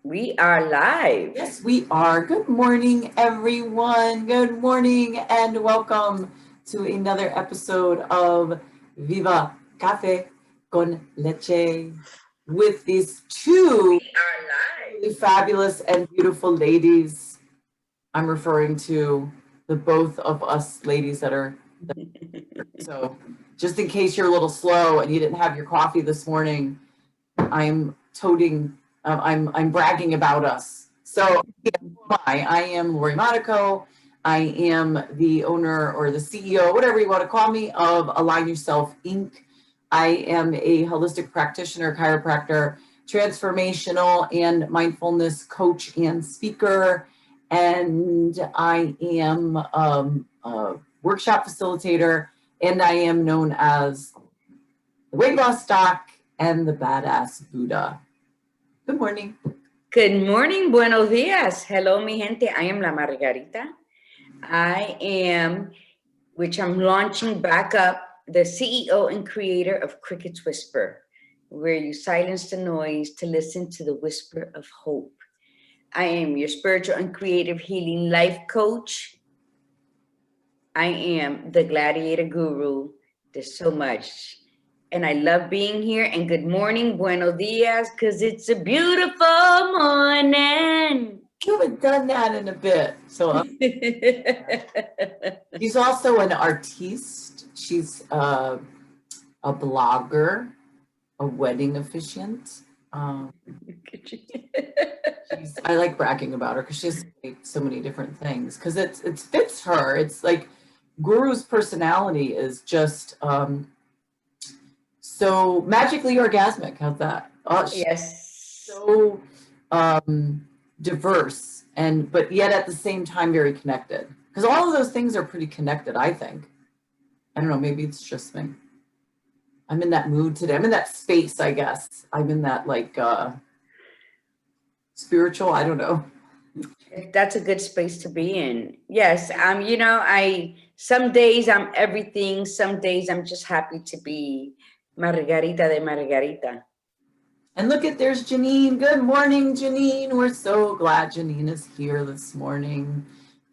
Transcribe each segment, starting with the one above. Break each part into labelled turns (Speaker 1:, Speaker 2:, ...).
Speaker 1: We are live.
Speaker 2: Yes, we are. Good morning, everyone. Good morning, and welcome to another episode of Viva Cafe con Leche with these two really fabulous and beautiful ladies. I'm referring to the both of us ladies that are. So, just in case you're a little slow and you didn't have your coffee this morning, I'm toting, I'm bragging about us. So I am Lori Monaco. I am the owner or the CEO, whatever you want to call me, of Align Yourself Inc. I am a holistic practitioner, chiropractor, transformational and mindfulness coach and speaker. And I am a workshop facilitator, and I am known as the Weight Loss Doc and the Badass Buddha. Good morning.
Speaker 1: Good morning, buenos días. Hello, mi gente. I am La Margarita. I am, which I'm launching back up, the CEO and creator of Cricket's Whisper, where you silence the noise to listen to the whisper of hope. I am your spiritual and creative healing life coach. I am the Gladiator Guru. There's so much. And I love being here. And good morning, buenos dias, because it's a beautiful morning.
Speaker 2: You haven't done that in a bit. So she's also an artiste. She's a blogger, a wedding officiant. I like bragging about her because she has so many different things. Because it fits her. It's like Guru's personality is just so magically orgasmic. How's that?
Speaker 1: Yes.
Speaker 2: So diverse, but yet at the same time very connected. Because all of those things are pretty connected, I think. I don't know, maybe it's just me. I'm in that mood today. I'm in that space, I guess. I'm in that like spiritual, I don't know.
Speaker 1: That's a good space to be in. Yes. Some days I'm everything. Some days I'm just happy to be Margarita de Margarita.
Speaker 2: And look there's Janine. Good morning, Janine. We're so glad Janine is here this morning.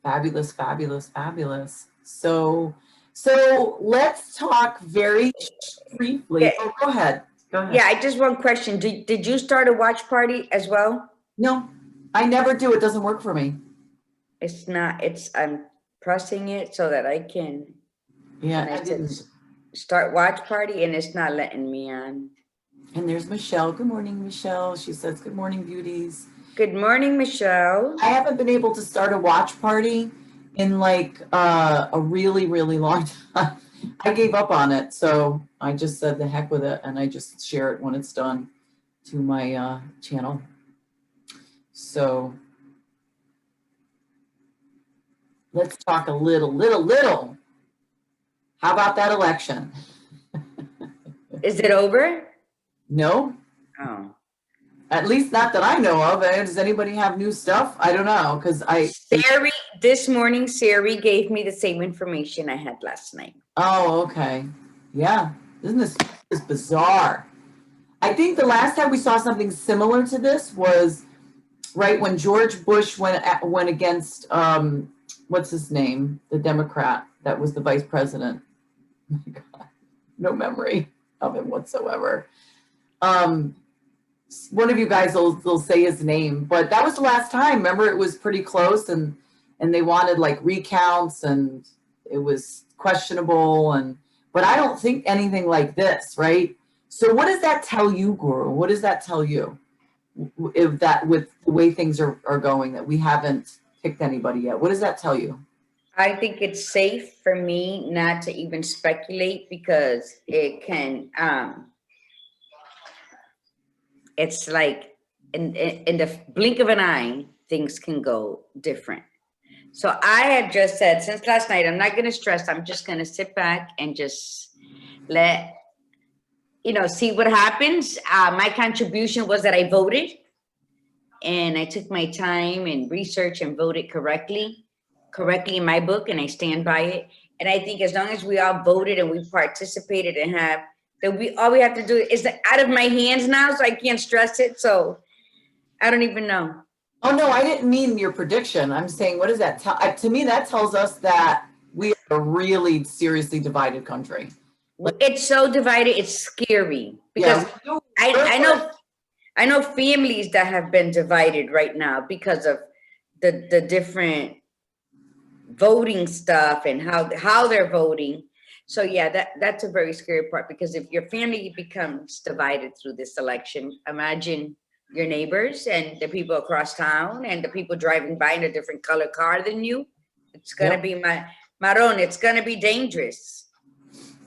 Speaker 2: Fabulous, fabulous, fabulous. So let's talk very briefly.
Speaker 1: Yeah.
Speaker 2: Oh, go ahead.
Speaker 1: Yeah, I just one question. Did you start a watch party as well?
Speaker 2: No, I never do. It doesn't work for me.
Speaker 1: I'm pressing it so that I can.
Speaker 2: Yeah, I didn't.
Speaker 1: Start watch party and it's not letting me on.
Speaker 2: And there's Michelle. Good morning, Michelle. She says, good morning, beauties.
Speaker 1: Good morning, Michelle.
Speaker 2: I haven't been able to start a watch party in like a really, really long time. I gave up on it. So I just said the heck with it. And I just share it when it's done to my channel. So let's talk a little. How about that election?
Speaker 1: Is it over?
Speaker 2: No.
Speaker 1: Oh.
Speaker 2: At least not that I know of. Does anybody have new stuff? I don't know, because
Speaker 1: this morning, Siri gave me the same information I had last night.
Speaker 2: Oh, okay. Yeah. Isn't this bizarre? I think the last time we saw something similar to this was right when George Bush went against what's his name, the Democrat that was the vice president. Oh my God, no memory of him whatsoever. One of you guys will say his name, but that was the last time. Remember, it was pretty close, and they wanted like recounts, and it was questionable, but I don't think anything like this, right? So what does that tell you, Guru? What does that tell you? If that, with the way things are going, that we haven't picked anybody yet, what does that tell you?
Speaker 1: I think it's safe for me not to even speculate because it can, it's like in the blink of an eye, things can go different. So I had just said since last night, I'm not going to stress. I'm just going to sit back and just let, see what happens. My contribution was that I voted and I took my time and research and voted correctly in my book, and I stand by it. And I think as long as we all voted and we participated and all we have to do is out of my hands now, so I can't stress it. So I don't even know.
Speaker 2: Oh, no, I didn't mean your prediction. I'm saying, what does that tell? To me, that tells us that we are a really seriously divided country.
Speaker 1: It's so divided. It's scary because
Speaker 2: Yeah,
Speaker 1: I know families that have been divided right now because of the different voting stuff and how they're voting. So yeah, that's a very scary part, because if your family becomes divided through this election, imagine your neighbors and the people across town and the people driving by in a different color car than you. It's gonna be Maron, it's gonna be dangerous.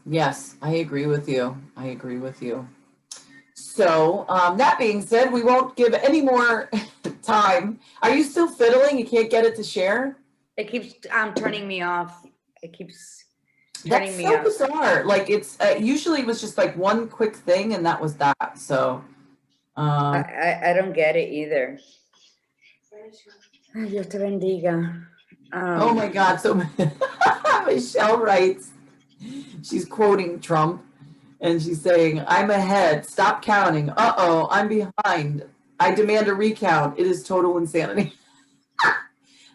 Speaker 2: Yes, I agree with you. I agree with you. So that being said, we won't give any more time. Are you still fiddling? You can't get it to share?
Speaker 1: It keeps turning me off. It keeps
Speaker 2: That's
Speaker 1: turning me
Speaker 2: so
Speaker 1: off.
Speaker 2: bizarre. Like it's usually it was just like one quick thing and that was that. So
Speaker 1: I don't get it either. Ay, Dios te bendiga.
Speaker 2: oh my God. So Michelle writes, she's quoting Trump and she's saying, I'm ahead. Stop counting. Uh-oh, I'm behind. I demand a recount. It is total insanity.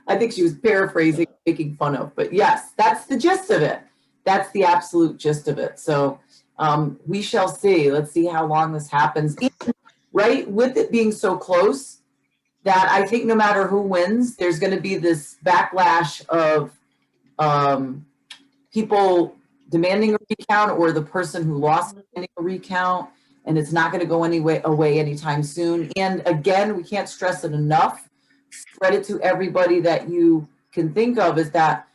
Speaker 2: I think she was paraphrasing, making fun of, but yes, that's the gist of it. That's the absolute gist of it. So we shall see. Let's see how long this happens. Right, with it being so close, that I think no matter who wins, there's going to be this backlash of people demanding a recount, or the person who lost demanding a recount, and it's not going to go away anytime soon. And again, we can't stress it enough. Spread it to everybody that you can think of, is that,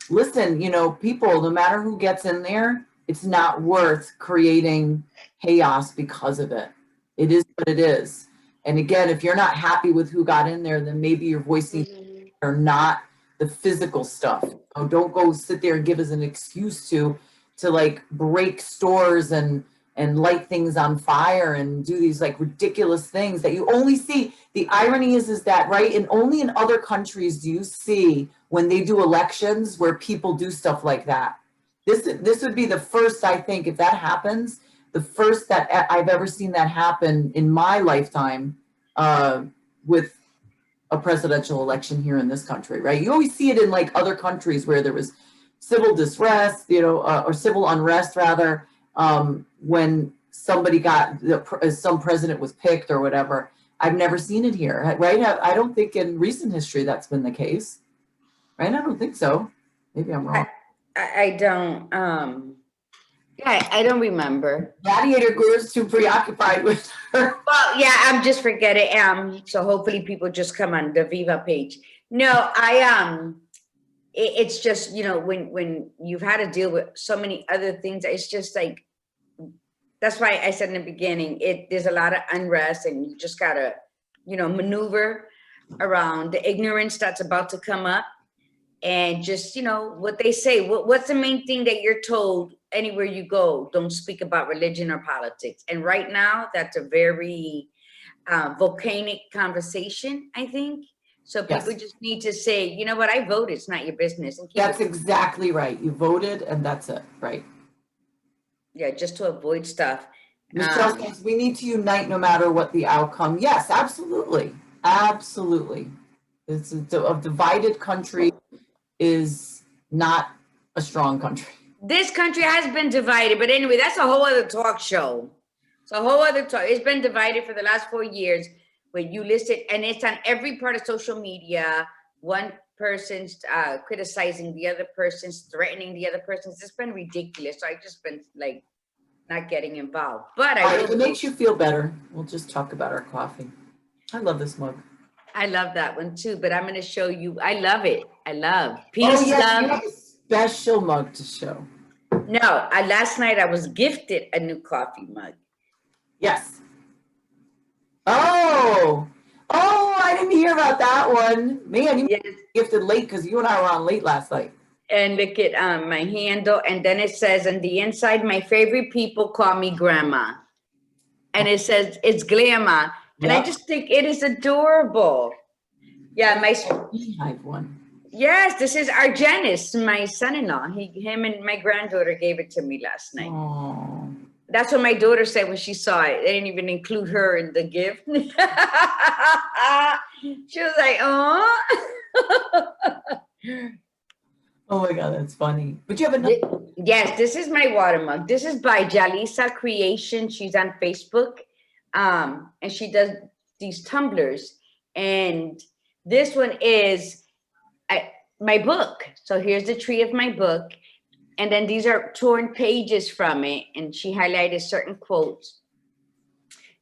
Speaker 2: listen, you know, people, no matter who gets in there, it's not worth creating chaos because of it. It is what it is. And again, if you're not happy with who got in there, then maybe your voice needs or not the physical stuff. So don't go sit there and give us an excuse to like break stores and light things on fire and do these like ridiculous things that you only see. The irony is that, right, and only in other countries do you see when they do elections where people do stuff like that. This would be the first, I think, if that happens, the first that I've ever seen that happen in my lifetime with a presidential election here in this country, right? You always see it in like other countries where there was civil distress, you know, or civil unrest rather, when somebody some president was picked or whatever. I've never seen it here, right? I don't think in recent history that's been the case, right? I don't think so. Maybe I'm wrong.
Speaker 1: I don't. Yeah, I don't remember.
Speaker 2: Gladiator Guru is too preoccupied with her.
Speaker 1: Well, yeah, I'm just forgetting. So hopefully people just come on the Viva page. No, it's just, you know, when you've had to deal with so many other things, it's just like, that's why I said in the beginning, there's a lot of unrest, and you just gotta, you know, maneuver around the ignorance that's about to come up. And just, you know, what they say, what's the main thing that you're told anywhere you go? Don't speak about religion or politics. And right now, that's a very volcanic conversation, I think. So people just need to say, you know what, I voted, it's not your business. And
Speaker 2: that's exactly right. You voted and that's it, right?
Speaker 1: Yeah, just to avoid stuff.
Speaker 2: Michelle says we need to unite no matter what the outcome. Yes, absolutely. Absolutely. It's a divided country is not a strong country.
Speaker 1: This country has been divided, but anyway, that's a whole other talk show. It's a whole other talk. It's been divided for the last 4 years, where you listed, and it's on every part of social media. One person's criticizing the other person's, threatening the other person's. It's been ridiculous. So I've just been like not getting involved. But
Speaker 2: if it makes you feel better, we'll just talk about our coffee. I love this mug.
Speaker 1: I love that one too, but I'm going to show you. I love it. I love peace.
Speaker 2: Oh, yes, love. You have a special mug to show.
Speaker 1: No, last night I was gifted a new coffee mug.
Speaker 2: Yes. Oh, I didn't hear about that one. Man, you gifted late because you and I were on late last night.
Speaker 1: And look at my handle, and then it says on the inside, my favorite people call me grandma. And it says it's glamour. And I just think it is adorable. Yeah, my
Speaker 2: beehive one.
Speaker 1: Yes, this is Argenis, my son-in-law. Him and my granddaughter gave it to me last night.
Speaker 2: Oh,
Speaker 1: That's what my daughter said when she saw it. They didn't even include her in the gift. She was like, "Oh."
Speaker 2: Oh my God, that's funny. But you have another.
Speaker 1: Yes, this is my water mug. This is by Jalisa Creation. She's on Facebook, and she does these tumblers. And this one is my book. So here's the tree of my book, and then these are torn pages from it. And she highlighted certain quotes.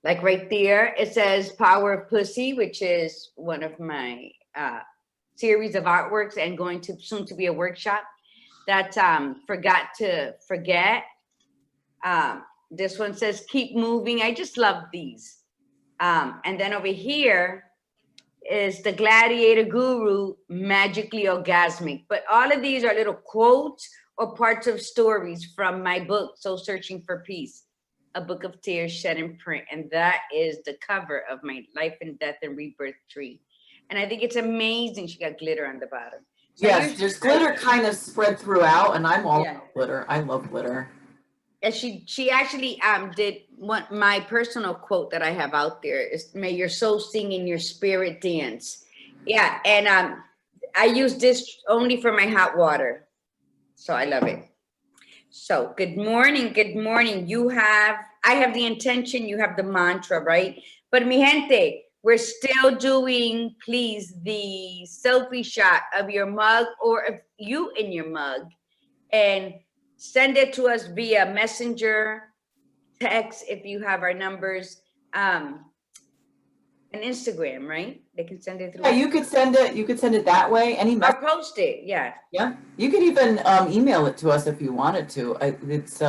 Speaker 1: Like right there, it says "Power of Pussy," which is one of my series of artworks, and going to soon to be a workshop. That Forgot to Forget. This one says "Keep Moving." I just love these. And then over here is the Gladiator Guru, Magically Orgasmic. But all of these are little quotes or parts of stories from my book, So Searching for Peace, a book of tears shed in print. And that is the cover of my Life and Death and Rebirth tree. And I think it's amazing. She got glitter on the bottom. So
Speaker 2: yes, there's glitter kind of spread throughout, and I'm all about glitter. I love glitter.
Speaker 1: And she actually did my personal quote that I have out there is "May your soul sing and your spirit dance." Yeah, and I use this only for my hot water, so I love it. So good morning, good morning. I have the intention, you have the mantra, right? But mi gente, we're still doing, please, the selfie shot of your mug or of you in your mug, and send it to us via messenger, text, if you have our numbers, and Instagram, right? They can send it through.
Speaker 2: Yeah, you could send it that way.
Speaker 1: Or post it, yeah.
Speaker 2: Yeah, you could even email it to us if you wanted to. It's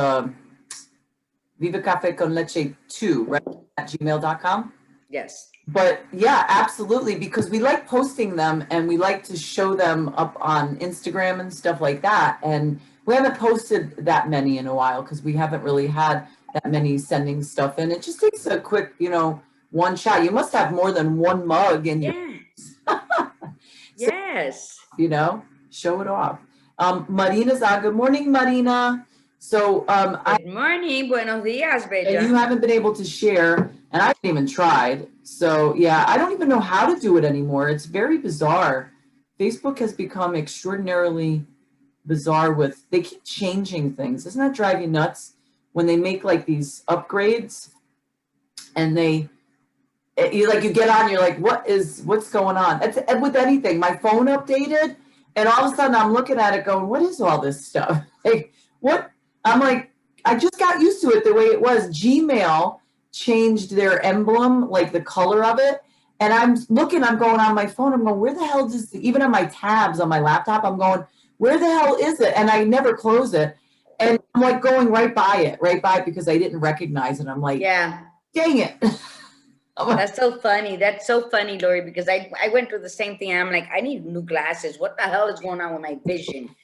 Speaker 2: Viva Cafe con Leche 2, right, at gmail.com.
Speaker 1: Yes.
Speaker 2: But yeah, absolutely, because we like posting them and we like to show them up on Instagram and stuff like that. And we haven't posted that many in a while because we haven't really had that many sending stuff in. It just takes a quick, one shot. You must have more than one mug in your
Speaker 1: So, yes.
Speaker 2: Show it off. Marina's on. Good morning, Marina. So
Speaker 1: good morning, buenos dias, Bella.
Speaker 2: And you haven't been able to share, and I haven't even tried. So yeah, I don't even know how to do it anymore. It's very bizarre. Facebook has become extraordinarily bizarre they keep changing things. Doesn't that drive you nuts when they make like these upgrades and you get on, you're like, what's going on? It's with anything. My phone updated and all of a sudden I'm looking at it going, what is all this stuff? Like, what? I'm like, I just got used to it the way it was. Gmail changed their emblem, like the color of it. And I'm going on my phone. I'm going, where the hell even on my tabs on my laptop, I'm going, where the hell is it? And I never close it. And I'm like going right by it because I didn't recognize it. I'm like, yeah, dang it.
Speaker 1: That's so funny. That's so funny, Lori, because I went through the same thing. I'm like, I need new glasses. What the hell is going on with my vision?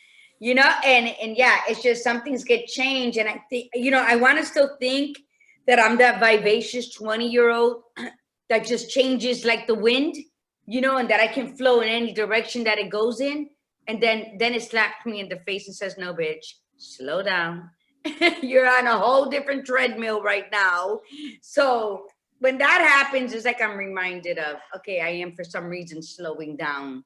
Speaker 1: And yeah, it's just some things get changed. And I think, I want to still think that I'm that vivacious 20-year-old that just changes like the wind, and that I can flow in any direction that it goes in. And then it slaps me in the face and says, no, bitch, slow down. You're on a whole different treadmill right now. So when that happens, it's like I'm reminded of, okay, I am for some reason slowing down.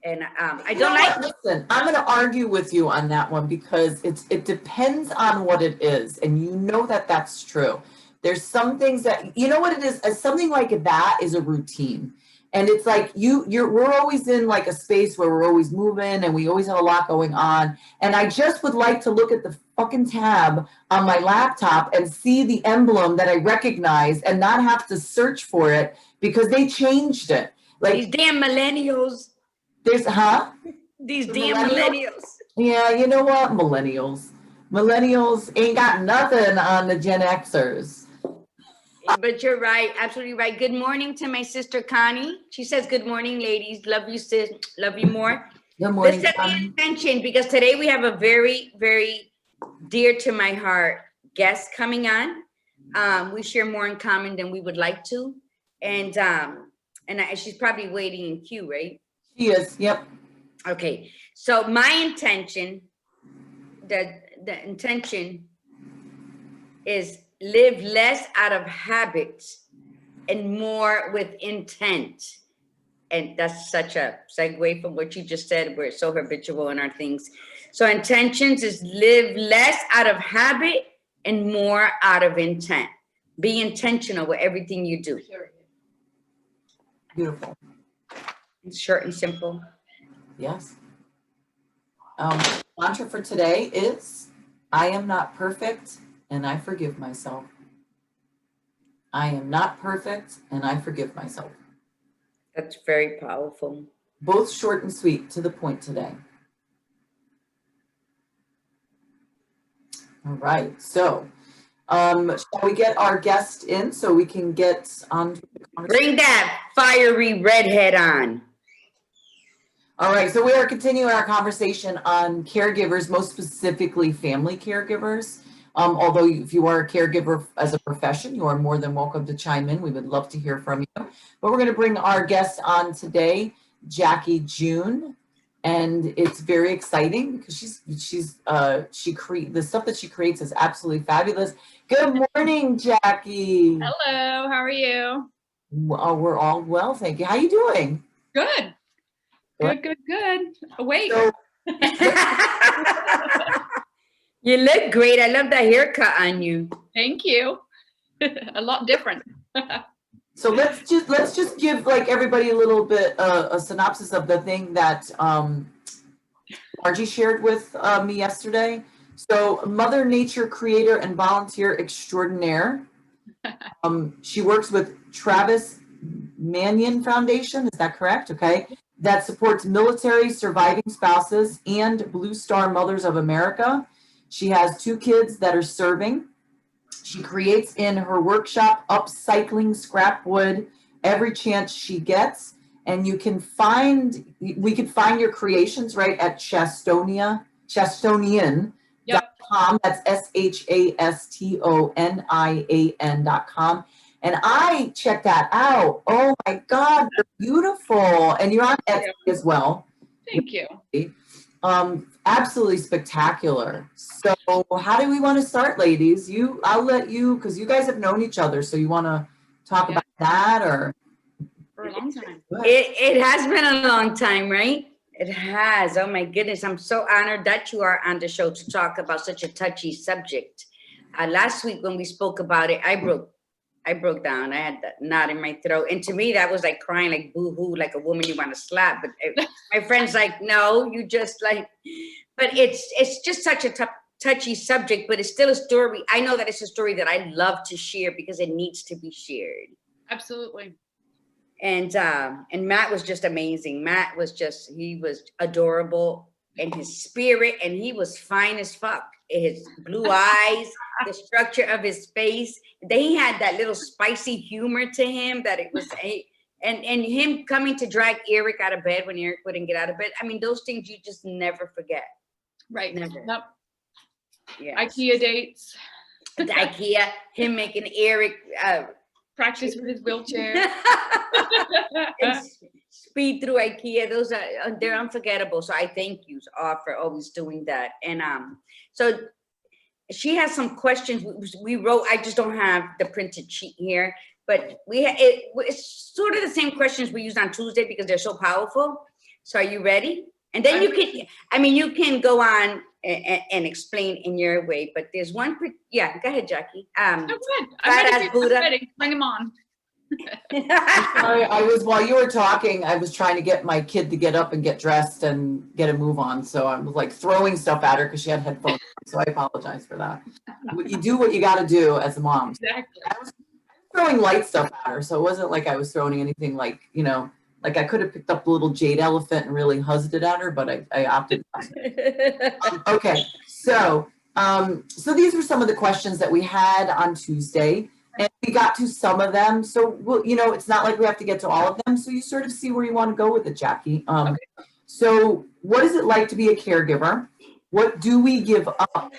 Speaker 1: And I don't like.
Speaker 2: Listen, I'm going to argue with you on that one because it depends on what it is, and that's true. There's some things that what it is. Something like that is a routine, and it's like we're always in like a space where we're always moving, and we always have a lot going on. And I just would like to look at the fucking tab on my laptop and see the emblem that I recognize, and not have to search for it because they changed it. Like
Speaker 1: these damn millennials.
Speaker 2: These
Speaker 1: damn millennials.
Speaker 2: Yeah, you know what? Millennials ain't got nothing on the Gen Xers.
Speaker 1: But you're right. Absolutely right. Good morning to my sister, Connie. She says, good morning, ladies. Love you, sis. Love you more.
Speaker 2: Good morning,
Speaker 1: Let's set the intention because today we have a very, very dear to my heart guest coming on. We share more in common than we would like to. And she's probably waiting in queue, right?
Speaker 2: She is, yep.
Speaker 1: Okay, so my intention, the intention is live less out of habits and more with intent. And that's such a segue from what you just said. We're so habitual in our things. So intentions is live less out of habit and more out of intent. Be intentional with everything you do.
Speaker 2: Beautiful.
Speaker 1: It's short and simple.
Speaker 2: Yes. Mantra for today is, I am not perfect and I forgive myself. I am not perfect and I forgive myself.
Speaker 1: That's very powerful.
Speaker 2: Both short and sweet, to the point today. All right, so shall we get our guest in so we can get on to the conversation?
Speaker 1: Bring that fiery redhead on.
Speaker 2: All right, so we are continuing our conversation on caregivers, most specifically family caregivers. Although if you are a caregiver as a profession, you are more than welcome to chime in. We would love to hear from you. But we're going to bring our guest on today, Jackie June, and it's very exciting because the stuff that she creates is absolutely fabulous. Good morning, Jackie.
Speaker 3: Hello, how are you?
Speaker 2: We're all well, thank you. How you doing?
Speaker 3: Good. Good. Awake.
Speaker 2: So,
Speaker 1: You look great. I love that haircut on you.
Speaker 3: Thank you. A lot different.
Speaker 2: So let's just give like everybody a little bit a synopsis of the thing that Margie shared with me yesterday. So Mother Nature creator and volunteer extraordinaire. She works with Travis Manion Foundation. Is that correct? Okay. That supports military surviving spouses and Blue Star Mothers of America. She has 2 kids that are serving. She creates in her workshop upcycling scrap wood every chance she gets. And we can find your creations right at Shastonian.com.
Speaker 3: Yep.
Speaker 2: That's SHASTONIAN.com. And I checked that out. Oh my God, they're beautiful. And you're on Etsy as well.
Speaker 3: Thank you.
Speaker 2: Absolutely spectacular. So how do we want to start, ladies? I'll let you, because you guys have known each other. So you want to talk about that or?
Speaker 3: For a long time.
Speaker 1: It has been a long time, right? It has. Oh my goodness. I'm so honored that you are on the show to talk about such a touchy subject. Last week when we spoke about it, I broke down. I had that knot in my throat. And to me, that was like crying, like boo-hoo, like a woman you want to slap. But my friend's like, no, you just like, but it's just such a touchy subject, but it's still a story. I know that it's a story that I love to share because it needs to be shared.
Speaker 3: Absolutely.
Speaker 1: And Matt was just amazing. He was adorable in his spirit, and he was fine as fuck. His blue eyes, the structure of his face. They had that little spicy humor to him that it was and him coming to drag Eric out of bed when Eric wouldn't get out of bed. I mean, those things you just never forget.
Speaker 3: Right.
Speaker 1: Never.
Speaker 3: Yep.
Speaker 1: Yeah.
Speaker 3: IKEA dates.
Speaker 1: The IKEA, him making Eric
Speaker 3: Practice with his wheelchair.
Speaker 1: and speed through IKEA. They're unforgettable. So I thank you all for always doing that. And so she has some questions we wrote. I just don't have the printed sheet here, but it's sort of the same questions we used on Tuesday because they're so powerful. So are you ready? And then you can go on and explain in your way, but there's one. Yeah, go ahead, Jackie.
Speaker 3: I'm ready. Bring him on.
Speaker 2: Sorry, while you were talking, I was trying to get my kid to get up and get dressed and get a move on. So I was like throwing stuff at her because she had headphones. So I apologize for that. You do what you got to do as a mom.
Speaker 3: Exactly.
Speaker 2: I was throwing light stuff at her, so it wasn't like I was throwing anything like, like I could have picked up the little jade elephant and really huzzed it at her, but I opted not to. Okay, so these were some of the questions that we had on Tuesday. And we got to some of them. So, it's not like we have to get to all of them. So you sort of see where you want to go with it, Jackie.
Speaker 3: Okay.
Speaker 2: So what is it like to be a caregiver? What do we give up as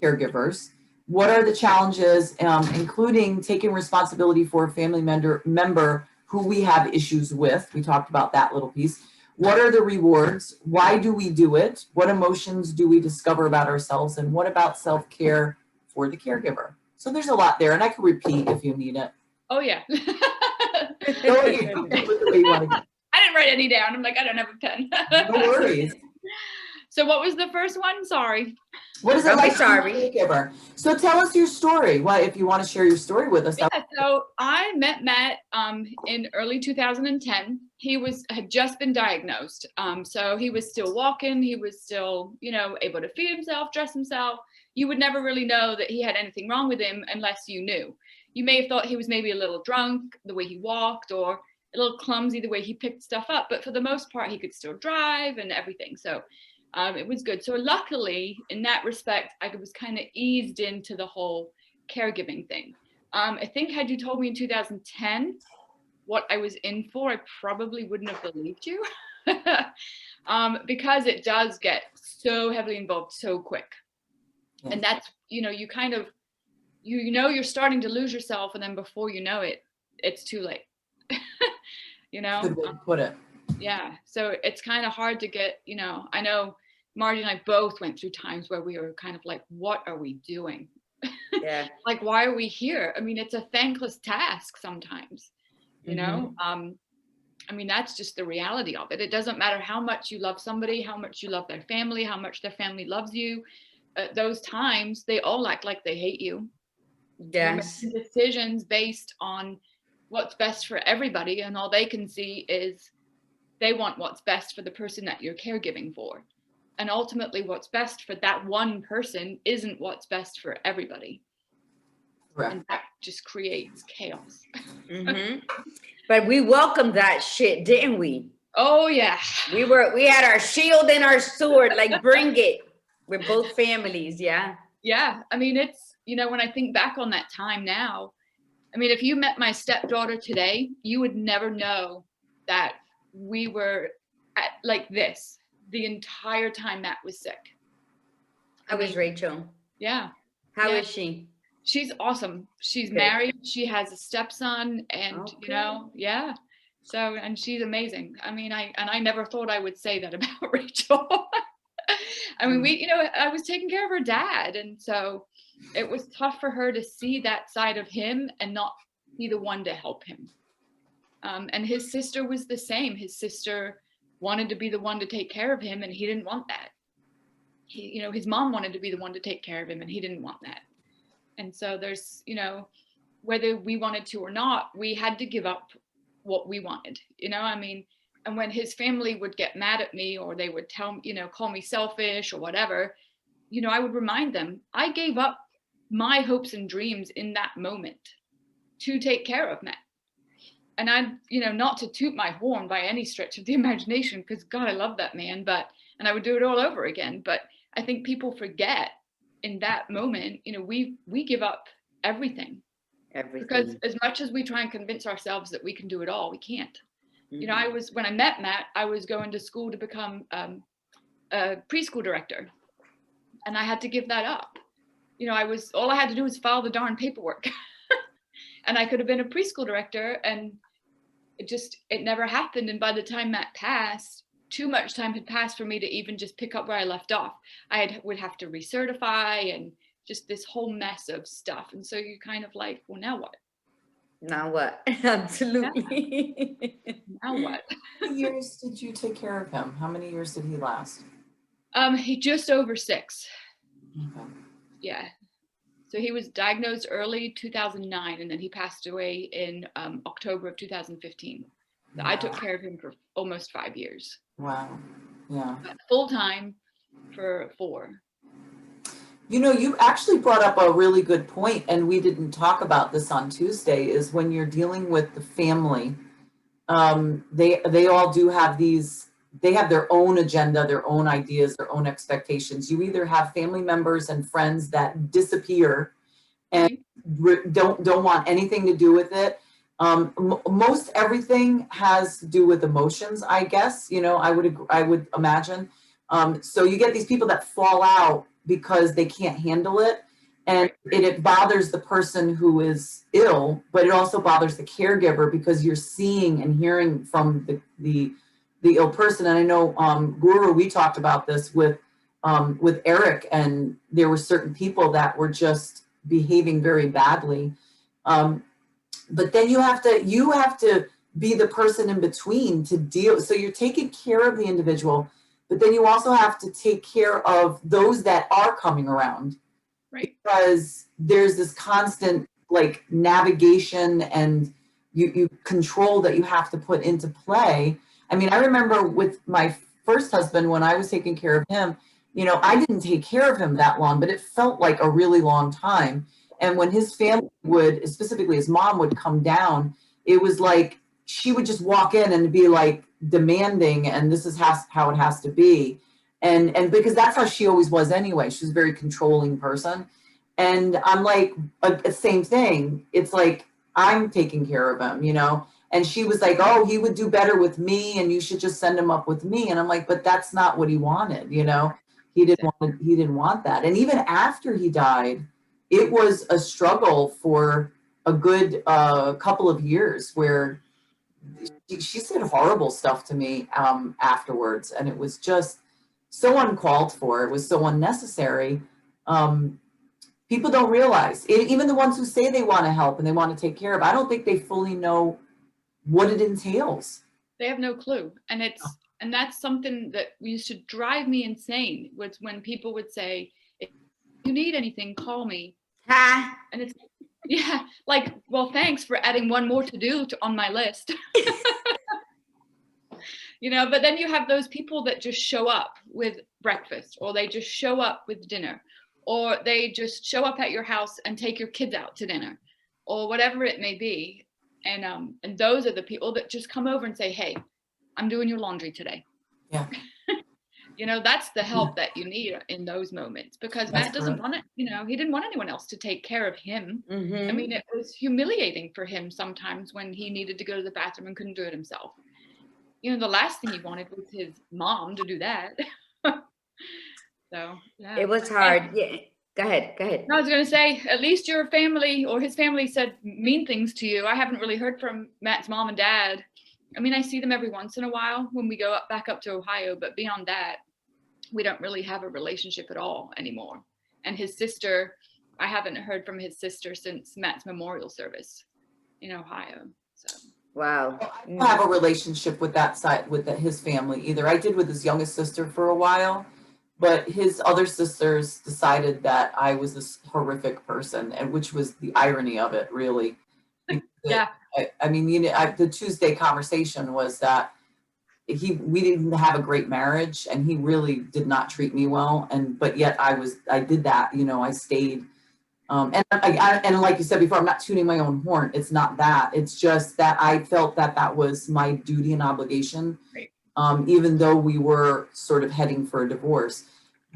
Speaker 2: caregivers? What are the challenges, including taking responsibility for a family member who we have issues with? We talked about that little piece. What are the rewards? Why do we do it? What emotions do we discover about ourselves? And what about self-care for the caregiver? So there's a lot there, and I can repeat if you need it.
Speaker 3: Oh yeah.
Speaker 2: Go you can put the way you want to go.
Speaker 3: I didn't write any down. I'm like, I don't have a pen.
Speaker 2: No worries.
Speaker 3: So what was the first one? Sorry.
Speaker 2: What is it
Speaker 1: Don't be
Speaker 2: like to be a
Speaker 1: sorry.
Speaker 2: caregiver? So tell us your story. What if you want to share your story with us?
Speaker 3: Yeah, so I met Matt in early 2010. He had just been diagnosed. So he was still walking. He was still, able to feed himself, dress himself. You would never really know that he had anything wrong with him unless you knew. You may have thought he was maybe a little drunk, the way he walked, or a little clumsy, the way he picked stuff up. But for the most part, he could still drive and everything. So it was good. So luckily, in that respect, I was kind of eased into the whole caregiving thing. I think had you told me in 2010 what I was in for, I probably wouldn't have believed you. Because it does get so heavily involved so quick.
Speaker 2: Yeah.
Speaker 3: And that's, you kind of, you're starting to lose yourself, and then before you know it, it's too late.
Speaker 2: Good way to put it.
Speaker 3: Yeah. So it's kind of hard to get, I know Margie and I both went through times where we were kind of like, what are we doing?
Speaker 1: Yeah.
Speaker 3: Like, why are we here? I mean, it's a thankless task sometimes, you know? I mean, that's just the reality of it. It doesn't matter how much you love somebody, how much you love their family, how much their family loves you. At those times, they all act like they hate you.
Speaker 1: Yes.
Speaker 3: You're making decisions based on what's best for everybody, and all they can see is they want what's best for the person that you're caregiving for. And ultimately, what's best for that one person isn't what's best for everybody.
Speaker 2: Correct.
Speaker 3: And that just creates chaos.
Speaker 1: But we welcomed that shit, didn't we?
Speaker 3: Oh yeah.
Speaker 1: We had our shield and our sword, like bring it. We're both families, yeah.
Speaker 3: Yeah. I mean, it's, when I think back on that time now, I mean, if you met my stepdaughter today, you would never know that we were at like this the entire time Matt was sick.
Speaker 1: How is Rachel?
Speaker 3: Yeah.
Speaker 1: How
Speaker 3: Yeah.
Speaker 1: is she?
Speaker 3: She's awesome. She's
Speaker 1: Good.
Speaker 3: married. She has a stepson, and
Speaker 1: Okay.
Speaker 3: yeah. So, and she's amazing. I mean, I never thought I would say that about Rachel. I mean, I was taking care of her dad, and so it was tough for her to see that side of him and not be the one to help him. And his sister was the same. His sister wanted to be the one to take care of him, and he didn't want that. His mom wanted to be the one to take care of him, and he didn't want that. And so there's, whether we wanted to or not, we had to give up what we wanted, I mean, and when his family would get mad at me, or they would call me selfish or whatever, I would remind them, I gave up my hopes and dreams in that moment to take care of Matt. And not to toot my horn by any stretch of the imagination, because God, I love that man, and I would do it all over again. But I think people forget in that moment, we give up everything. Because as much as we try and convince ourselves that we can do it all, we can't. When I met Matt, I was going to school to become a preschool director, and I had to give that up. All I had to do was file the darn paperwork. And I could have been a preschool director, and it never happened. And by the time Matt passed, too much time had passed for me to even just pick up where I left off. Would have to recertify and just this whole mess of stuff. And so you kind of like, well, now what?
Speaker 1: Now what? Absolutely.
Speaker 3: Yeah. Now what?
Speaker 2: How many years did you take care of him? How many years did he last?
Speaker 3: He just over 6.
Speaker 2: Okay.
Speaker 3: Yeah. So he was diagnosed early 2009, and then he passed away in October of 2015. So I took care of him for almost 5 years.
Speaker 2: Wow. Yeah.
Speaker 3: Full time for 4.
Speaker 2: You actually brought up a really good point, and we didn't talk about this on Tuesday, is when you're dealing with the family, they all do have they have their own agenda, their own ideas, their own expectations. You either have family members and friends that disappear and don't want anything to do with it. Most everything has to do with emotions, I guess, I would imagine. So you get these people that fall out because they can't handle it, and it bothers the person who is ill, but it also bothers the caregiver, because you're seeing and hearing from the ill person. And I know Guru, we talked about this with Eric, and there were certain people that were just behaving very badly. But then you have to be the person in between to deal. So you're taking care of the individual, but then you also have to take care of those that are coming around.
Speaker 3: Right.
Speaker 2: Because there's this constant like navigation and you control that you have to put into play. I mean, I remember with my first husband, when I was taking care of him, you know, I didn't take care of him that long, but it felt like a really long time. And when his family would, specifically his mom, would come down, it was like she would just walk in and be like demanding, and this is how it has to be. And because that's how she always was anyway. She was a very controlling person. And I'm like, same thing. It's like, I'm taking care of him, you know? And she was like, oh, he would do better with me and you should just send him up with me. And I'm like, but that's not what he wanted, you know? He didn't want that. And even after he died, it was a struggle for a good couple of years where she said horrible stuff to me afterwards. And it was just so uncalled for. It was so unnecessary. People don't realize, even the ones who say they want to help and they want to take care of, I don't think they fully know what it entails.
Speaker 3: They have no clue. And that's something that used to drive me insane, was when people would say, if you need anything, call me.
Speaker 1: Ha!
Speaker 3: And it's, yeah, like, well, thanks for adding one more to do on my list. You know, but then you have those people that just show up with breakfast, or they just show up with dinner, or they just show up at your house and take your kids out to dinner, or whatever it may be. And those are the people that just come over and say, hey, I'm doing your laundry today.
Speaker 2: Yeah.
Speaker 3: You know, that's the help that you need in those moments, because
Speaker 2: That's
Speaker 3: Matt doesn't
Speaker 2: correct.
Speaker 3: want it. You know, he didn't want anyone else to take care of him.
Speaker 1: Mm-hmm.
Speaker 3: I mean, it was humiliating for him sometimes when he needed to go to the bathroom and couldn't do it himself. You know, the last thing he wanted was his mom to do that. So, yeah.
Speaker 1: It was hard. Yeah. Go ahead.
Speaker 3: I was going to say, at least your family or his family said mean things to you. I haven't really heard from Matt's mom and dad. I mean, I see them every once in a while when we go back up to Ohio, but beyond that, we don't really have a relationship at all anymore. And his sister, I haven't heard from his sister since Matt's memorial service in Ohio. So.
Speaker 1: Wow.
Speaker 2: I don't have a relationship with that side, with his family either. I did with his youngest sister for a while, but his other sisters decided that I was this horrific person, and which was the irony of it, really.
Speaker 3: Yeah.
Speaker 2: I mean, you know, the Tuesday conversation was that we didn't have a great marriage, and he really did not treat me well, but yet I did that, you know, I stayed. And like you said before, I'm not tuning my own horn. It's not that. It's just that I felt that was my duty and obligation,
Speaker 3: Right.
Speaker 2: Even though we were sort of heading for a divorce.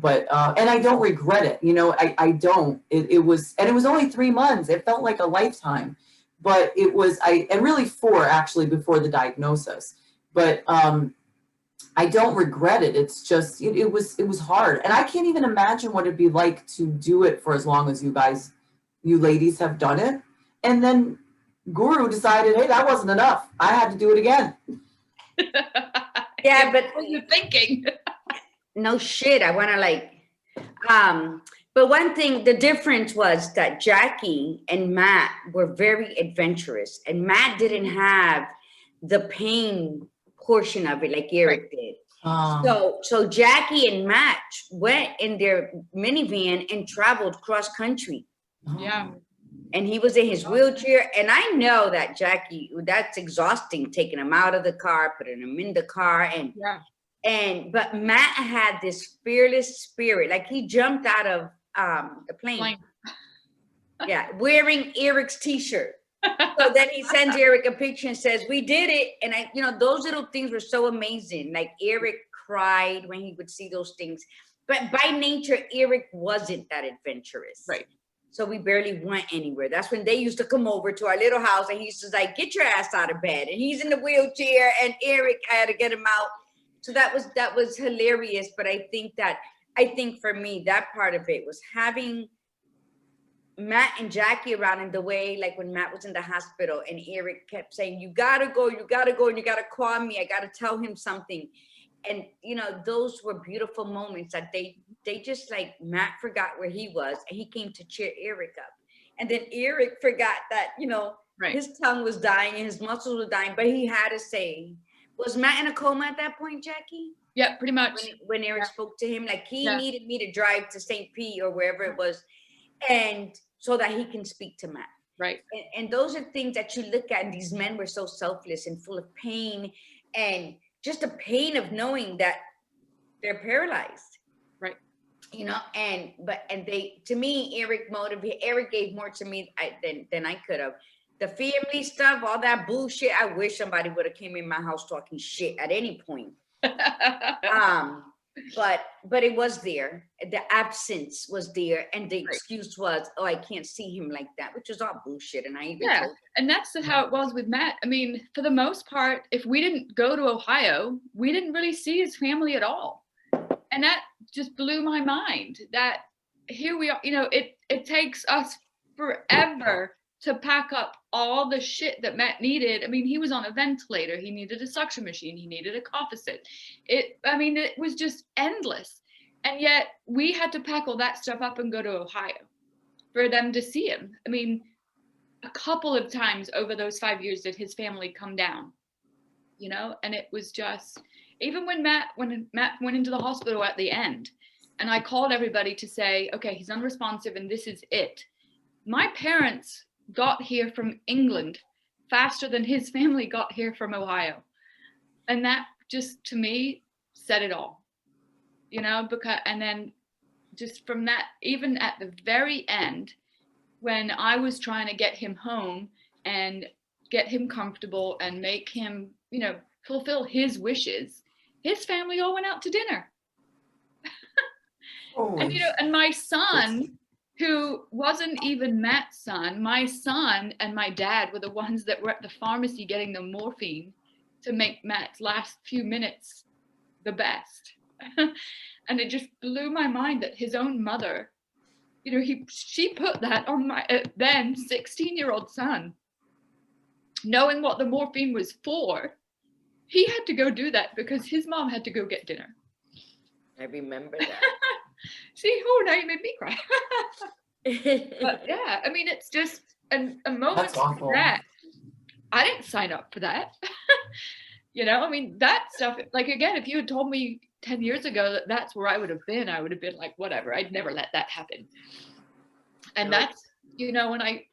Speaker 2: But and I don't regret it. You know, I don't. It was only 3 months. It felt like a lifetime, but it was and really 4 actually before the diagnosis. But I don't regret it. It's just, it was hard. And I can't even imagine what it'd be like to do it for as long as you ladies have done it. And then Guru decided, hey, that wasn't enough. I had to do it again.
Speaker 1: Yeah, but
Speaker 3: what are you thinking?
Speaker 1: no shit. I want to but one thing, the difference was that Jackie and Matt were very adventurous, and Matt didn't have the pain portion of it like Eric did. So Jackie and Matt went in their minivan and traveled cross country.
Speaker 3: Yeah.
Speaker 1: And he was in his wheelchair. And I know that Jackie, that's exhausting, taking him out of the car, putting him in the car. But Matt had this fearless spirit. Like he jumped out of the plane. Yeah, wearing Eric's t-shirt. So then he sends Eric a picture and says, we did it. And those little things were so amazing. Like Eric cried when he would see those things. But by nature, Eric wasn't that adventurous.
Speaker 3: Right.
Speaker 1: So we barely went anywhere. That's when they used to come over to our little house and he used to like, get your ass out of bed. And he's in the wheelchair and Eric, I had to get him out. So that was hilarious. But I think for me, that part of it was having Matt and Jackie around in the way, like when Matt was in the hospital and Eric kept saying, you gotta go, and you gotta call me. I gotta tell him something. And, those were beautiful moments that they just like, Matt forgot where he was and he came to cheer Eric up. And then Eric forgot that,
Speaker 3: Right.
Speaker 1: his tongue was dying and his muscles were dying, but he had to say, was Matt in a coma at that point, Jackie?
Speaker 3: Yeah, pretty much.
Speaker 1: When Eric spoke to him, like he
Speaker 3: Yeah.
Speaker 1: needed me to drive to St. Pete or wherever it was, and so that he can speak to Matt.
Speaker 3: Right.
Speaker 1: And those are things that you look at, and these men were so selfless and full of pain, and just the pain of knowing that they're paralyzed.
Speaker 3: Right.
Speaker 1: And they, to me, Eric gave more to me than I could have. The family stuff, all that bullshit, I wish somebody would have came in my house talking shit at any point. But it was there. The absence was there, and the excuse was, "Oh, I can't see him like that," which was all bullshit. And I even told him.
Speaker 3: And that's how it was with Matt. I mean, for the most part, if we didn't go to Ohio, we didn't really see his family at all, and that just blew my mind. That here we are. It takes us forever to pack up all the shit that Matt needed. I mean, he was on a ventilator. He needed a suction machine. He needed a cough assist. It was just endless. And yet we had to pack all that stuff up and go to Ohio for them to see him. I mean, a couple of times over those 5 years did his family come down, and it was just, even when Matt went into the hospital at the end, and I called everybody to say, okay, he's unresponsive and this is it. My parents got here from England faster than his family got here from Ohio. And that just, to me, said it all, and then just from that, even at the very end, when I was trying to get him home and get him comfortable and make him, fulfill his wishes, his family all went out to dinner. And my son, who wasn't even Matt's son, my son and my dad were the ones that were at the pharmacy getting the morphine to make Matt's last few minutes the best. And it just blew my mind that his own mother, she put that on my then 16-year-old son, knowing what the morphine was for. He had to go do that because his mom had to go get dinner.
Speaker 1: I remember that.
Speaker 3: See, now you made me cry. But yeah, I mean, it's just a moment like that. I didn't sign up for that. I mean, that stuff, like, again, if you had told me 10 years ago that that's where I would have been like, whatever, I'd never let that happen. And that's, and I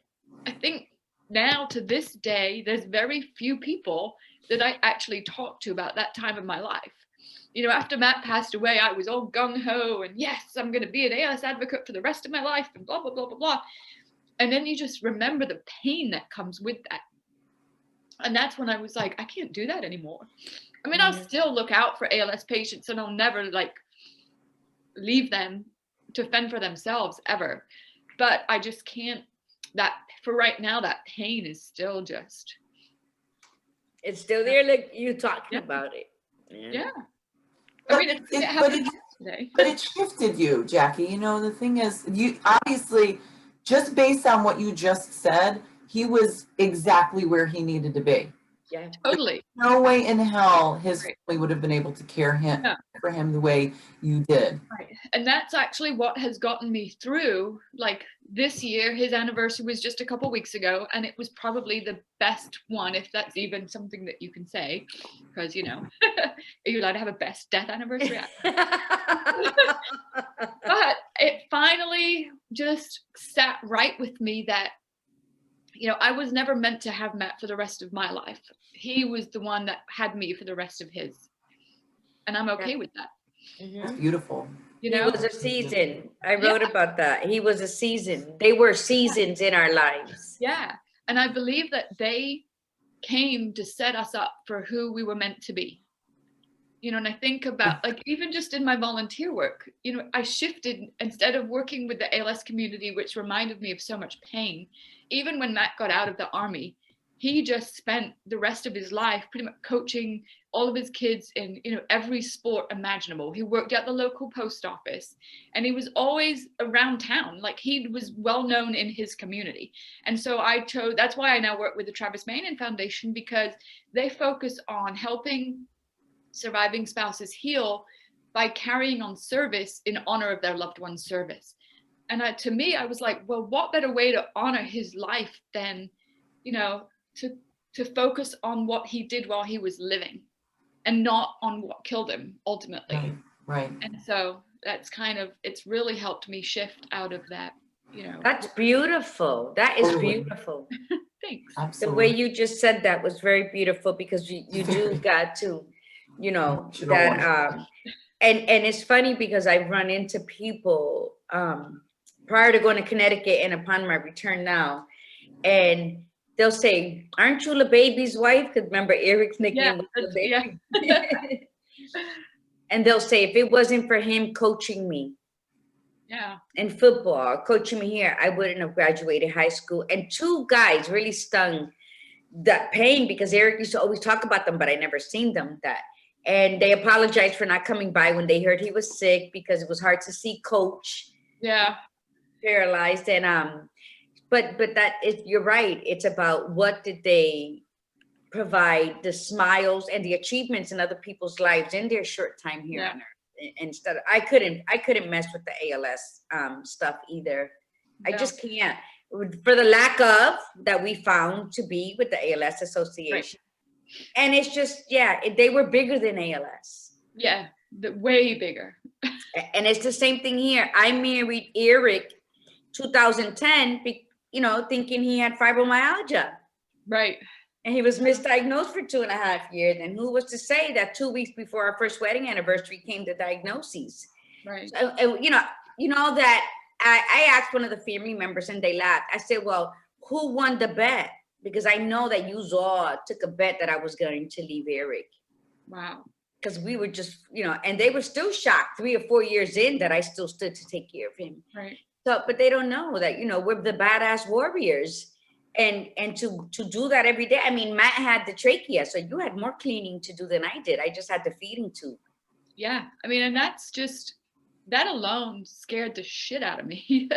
Speaker 3: think now to this day, there's very few people that I actually talk to about that time of my life. After Matt passed away, I was all gung-ho and yes, I'm going to be an ALS advocate for the rest of my life and blah, blah, blah, blah, blah. And then you just remember the pain that comes with that. And that's when I was like, I can't do that anymore. I mean, I'll still look out for ALS patients and I'll never leave them to fend for themselves ever. But I just can't, for right now, that pain is still just.
Speaker 1: It's still there, like you talking about it.
Speaker 3: Yeah.
Speaker 2: But
Speaker 3: I mean, it happened yesterday.
Speaker 2: But it shifted you, Jackie. The thing is, you obviously, just based on what you just said, he was exactly where he needed to be.
Speaker 1: Yeah,
Speaker 3: totally.
Speaker 2: No way in hell his family would have been able to care for him the way you did.
Speaker 3: Right. And that's actually what has gotten me through. Like this year, his anniversary was just a couple weeks ago, and it was probably the best one, if that's even something that you can say, because are you allowed to have a best death anniversary? But it finally just sat right with me that I was never meant to have Matt for the rest of my life. He was the one that had me for the rest of his. And I'm okay with that.
Speaker 2: That's beautiful.
Speaker 1: He was a season. I wrote about that. He was a season. They were seasons in our lives.
Speaker 3: Yeah. And I believe that they came to set us up for who we were meant to be. And I think about, even just in my volunteer work, I shifted, instead of working with the ALS community, which reminded me of so much pain. Even when Matt got out of the Army, he just spent the rest of his life pretty much coaching all of his kids in, every sport imaginable. He worked at the local post office, and he was always around town. Like, he was well known in his community. And so that's why I now work with the Travis Manin Foundation, because they focus on helping surviving spouses heal by carrying on service in honor of their loved one's service. to me, I was like, well, what better way to honor his life than, to focus on what he did while he was living and not on what killed him ultimately.
Speaker 2: Right.
Speaker 3: And so that's it's really helped me shift out of that,
Speaker 1: That's beautiful. That is beautiful.
Speaker 3: Thanks.
Speaker 2: Absolutely.
Speaker 1: The way you just said that was very beautiful, because you do got to, that, and it's funny because I've run into people prior to going to Connecticut and upon my return now, and they'll say, "Aren't you the baby's wife?" Because remember, Eric's nickname was the baby.
Speaker 3: Yeah.
Speaker 1: And they'll say, if it wasn't for him coaching me in football, coaching me here, I wouldn't have graduated high school. And two guys really stung that pain, because Eric used to always talk about them, but I never seen them and they apologized for not coming by when they heard he was sick, because it was hard to see coach paralyzed. And but that is, you're right, it's about what did they provide, the smiles and the achievements in other people's lives in their short time here on earth. Instead of, I couldn't mess with the ALS stuff either. I just can't, for the lack of that we found to be with the ALS Association. And it's just, they were bigger than ALS.
Speaker 3: Yeah, way bigger.
Speaker 1: And it's the same thing here. I married Eric 2010, thinking he had fibromyalgia.
Speaker 3: Right.
Speaker 1: And he was misdiagnosed for 2.5 years. And who was to say that 2 weeks before our first wedding anniversary came the diagnoses?
Speaker 3: Right.
Speaker 1: So, that I asked one of the family members and they laughed. I said, well, who won the bet? Because I know that you all took a bet that I was going to leave Eric.
Speaker 3: Wow.
Speaker 1: Because we were just, and they were still shocked 3 or 4 years in that I still stood to take care of him.
Speaker 3: Right.
Speaker 1: So, but they don't know that, we're the badass warriors. And to do that every day. I mean, Matt had the trachea, so you had more cleaning to do than I did. I just had the feeding tube.
Speaker 3: Yeah, I mean, and that alone scared the shit out of me,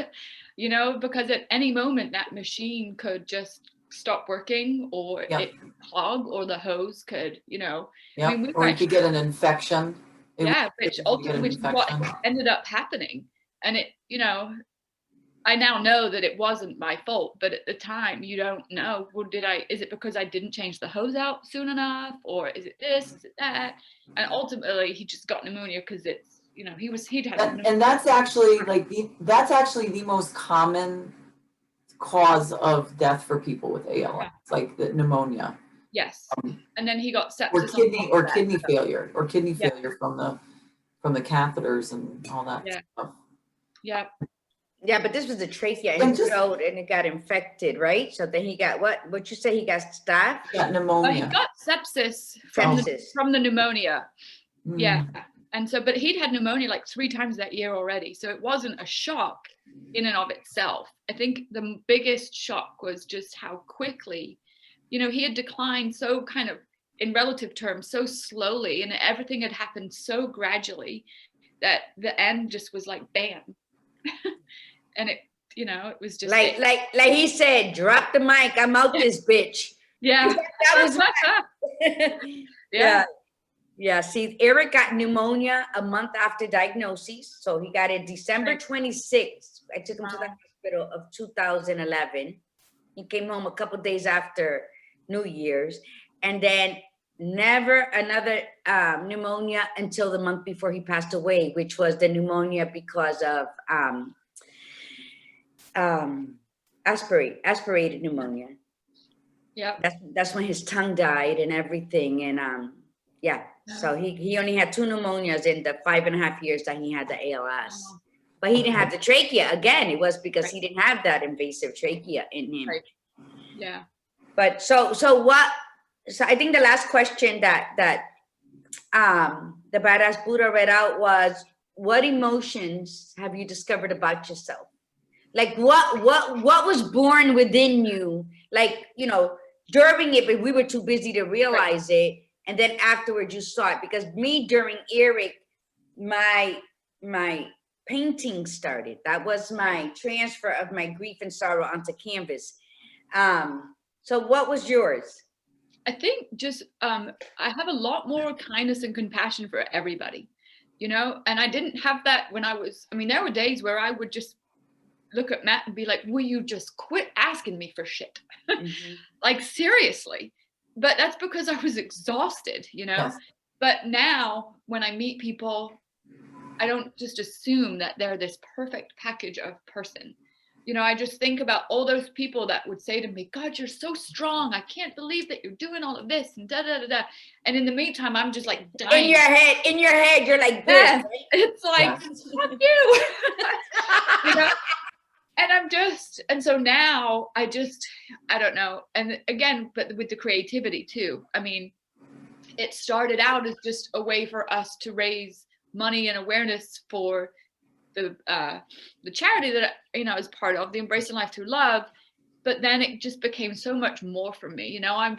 Speaker 3: because at any moment that machine could just stop working, or it could clog, or the hose could, I mean,
Speaker 2: or you could get an infection.
Speaker 3: Which ultimately what ended up happening. And it, I now know that it wasn't my fault, but at the time you don't know, well, is it because I didn't change the hose out soon enough? Or is it this, is it that? And ultimately he just got pneumonia because it's, he'd had.
Speaker 2: And that's actually the most common cause of death for people with ALS, like the pneumonia.
Speaker 3: Yes. And then he got sepsis.
Speaker 2: Or kidney failure from the catheters and all that stuff.
Speaker 3: Yeah.
Speaker 1: Yeah, but this was a trachea in his throat and it got infected, right? So then he got what you say, he got staph?
Speaker 2: He got pneumonia.
Speaker 3: He got sepsis from the pneumonia. Yeah. And so, but he'd had pneumonia like 3 times that year already. So it wasn't a shock in and of itself. I think the biggest shock was just how quickly, he had declined so kind of in relative terms, so slowly, and everything had happened so gradually that the end just was like, bam. And it, it was just
Speaker 1: like he said, drop the mic, I'm out this bitch.
Speaker 3: Yeah.
Speaker 1: That was yeah. See, Eric got pneumonia a month after diagnosis. So he got it December 26th. I took him to the hospital of 2011. He came home a couple days after New Year's, and then never another pneumonia until the month before he passed away, which was the pneumonia because of aspirated pneumonia.
Speaker 3: Yeah.
Speaker 1: That's when his tongue died and everything. And so he only had 2 pneumonias in the 5.5 years that he had the ALS. But he didn't have the trachea. Again, it was because he didn't have that invasive trachea in him.
Speaker 3: Right. Yeah.
Speaker 2: But
Speaker 1: so I think the last question that the Badass Buddha read out was, what emotions have you discovered about yourself? Like what was born within you? Like, during it, but we were too busy to realize it. And then afterwards you saw it. Because me, during Eric, my painting started. That was my transfer of my grief and sorrow onto canvas. So what was yours?
Speaker 3: I think just, I have a lot more kindness and compassion for everybody, and I didn't have that when there were days where I would just look at Matt and be like, will you just quit asking me for shit?
Speaker 1: Mm-hmm.
Speaker 3: Like, seriously. But that's because I was exhausted, you know?
Speaker 2: Yes.
Speaker 3: But now when I meet people, I don't just assume that they're this perfect package of person. You know, I just think about all those people that would say to me, God, you're so strong. I can't believe that you're doing all of this and da da da da. And in the meantime, I'm just like dying.
Speaker 1: In your head, you're like this.
Speaker 3: Yeah,
Speaker 1: Right?
Speaker 3: it's like, fuck you. You know? And so now I don't know. And again, but with the creativity too. I mean, it started out as just a way for us to raise money and awareness for the charity that I was part of, the Embracing Life Through Love. But then it just became so much more for me. You know,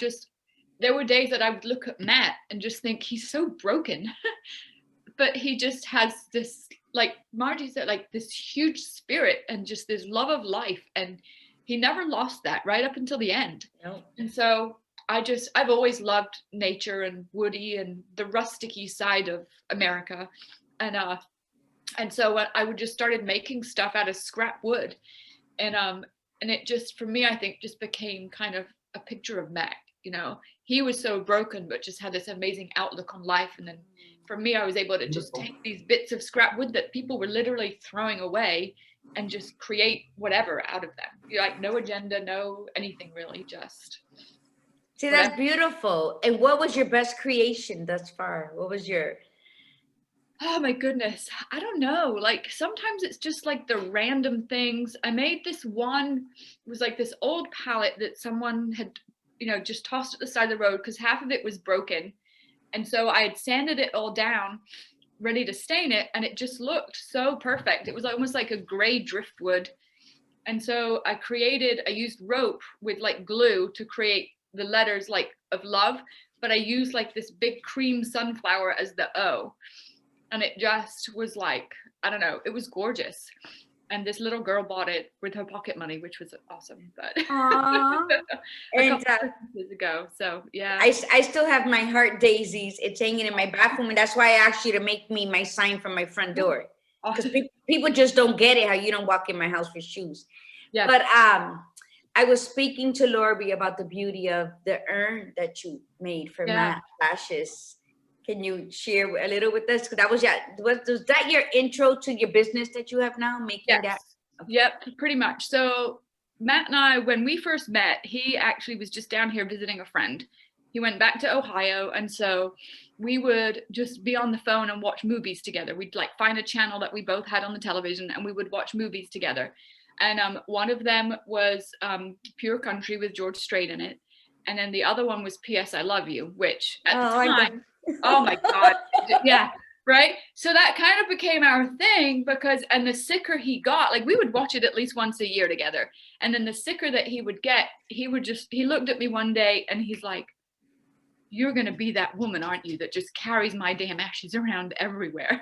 Speaker 3: there were days that I would look at Matt and just think he's so broken, but he just has this, like Margie said, like this huge spirit and just this love of life, and he never lost that right up until the end.
Speaker 1: No.
Speaker 3: And so I've always loved nature and woody and the rusticy side of America, and so I would just started making stuff out of scrap wood, and it just, for me, I think just became kind of a picture of Mac. You know, he was so broken, but just had this amazing outlook on life. And then for me, I was able to just take these bits of scrap wood that people were literally throwing away and just create whatever out of them. Like no agenda, no anything really, just.
Speaker 1: See, that's beautiful. And what was your best creation thus far? What was your...
Speaker 3: Oh my goodness. I don't know. Like sometimes it's just like the random things. I made this one, it was like this old palette that someone had, just tossed at the side of the road because half of it was broken. And so I had sanded it all down, ready to stain it. And it just looked so perfect. It was almost like a gray driftwood. And so I used rope with like glue to create the letters like of love, but I used like this big cream sunflower as the O. And it just was like, I don't know, it was gorgeous. And this little girl bought it with her pocket money, which was awesome. But a couple years ago, so yeah.
Speaker 1: I still have my heart daisies. It's hanging in my bathroom, and that's why I asked you to make me my sign from my front door. Because people just don't get it how you don't walk in my house with shoes. Yeah. But I was speaking to Lori about the beauty of the urn that you made for Matt Lashes. Can you share a little with us? Because was that your intro to your business that you have now, making that?
Speaker 3: Okay. Yep, pretty much. So Matt and I, when we first met, he actually was just down here visiting a friend. He went back to Ohio, and so we would just be on the phone and watch movies together. We'd like find a channel that we both had on the television, and we would watch movies together. And one of them was Pure Country with George Strait in it, and then the other one was P.S. I Love You, which at the time. Oh my God. Yeah. Right. So that kind of became our thing and the sicker he got, like we would watch it at least once a year together. And then the sicker that he would get, he looked at me one day and he's like, you're going to be that woman, aren't you? That just carries my damn ashes around everywhere.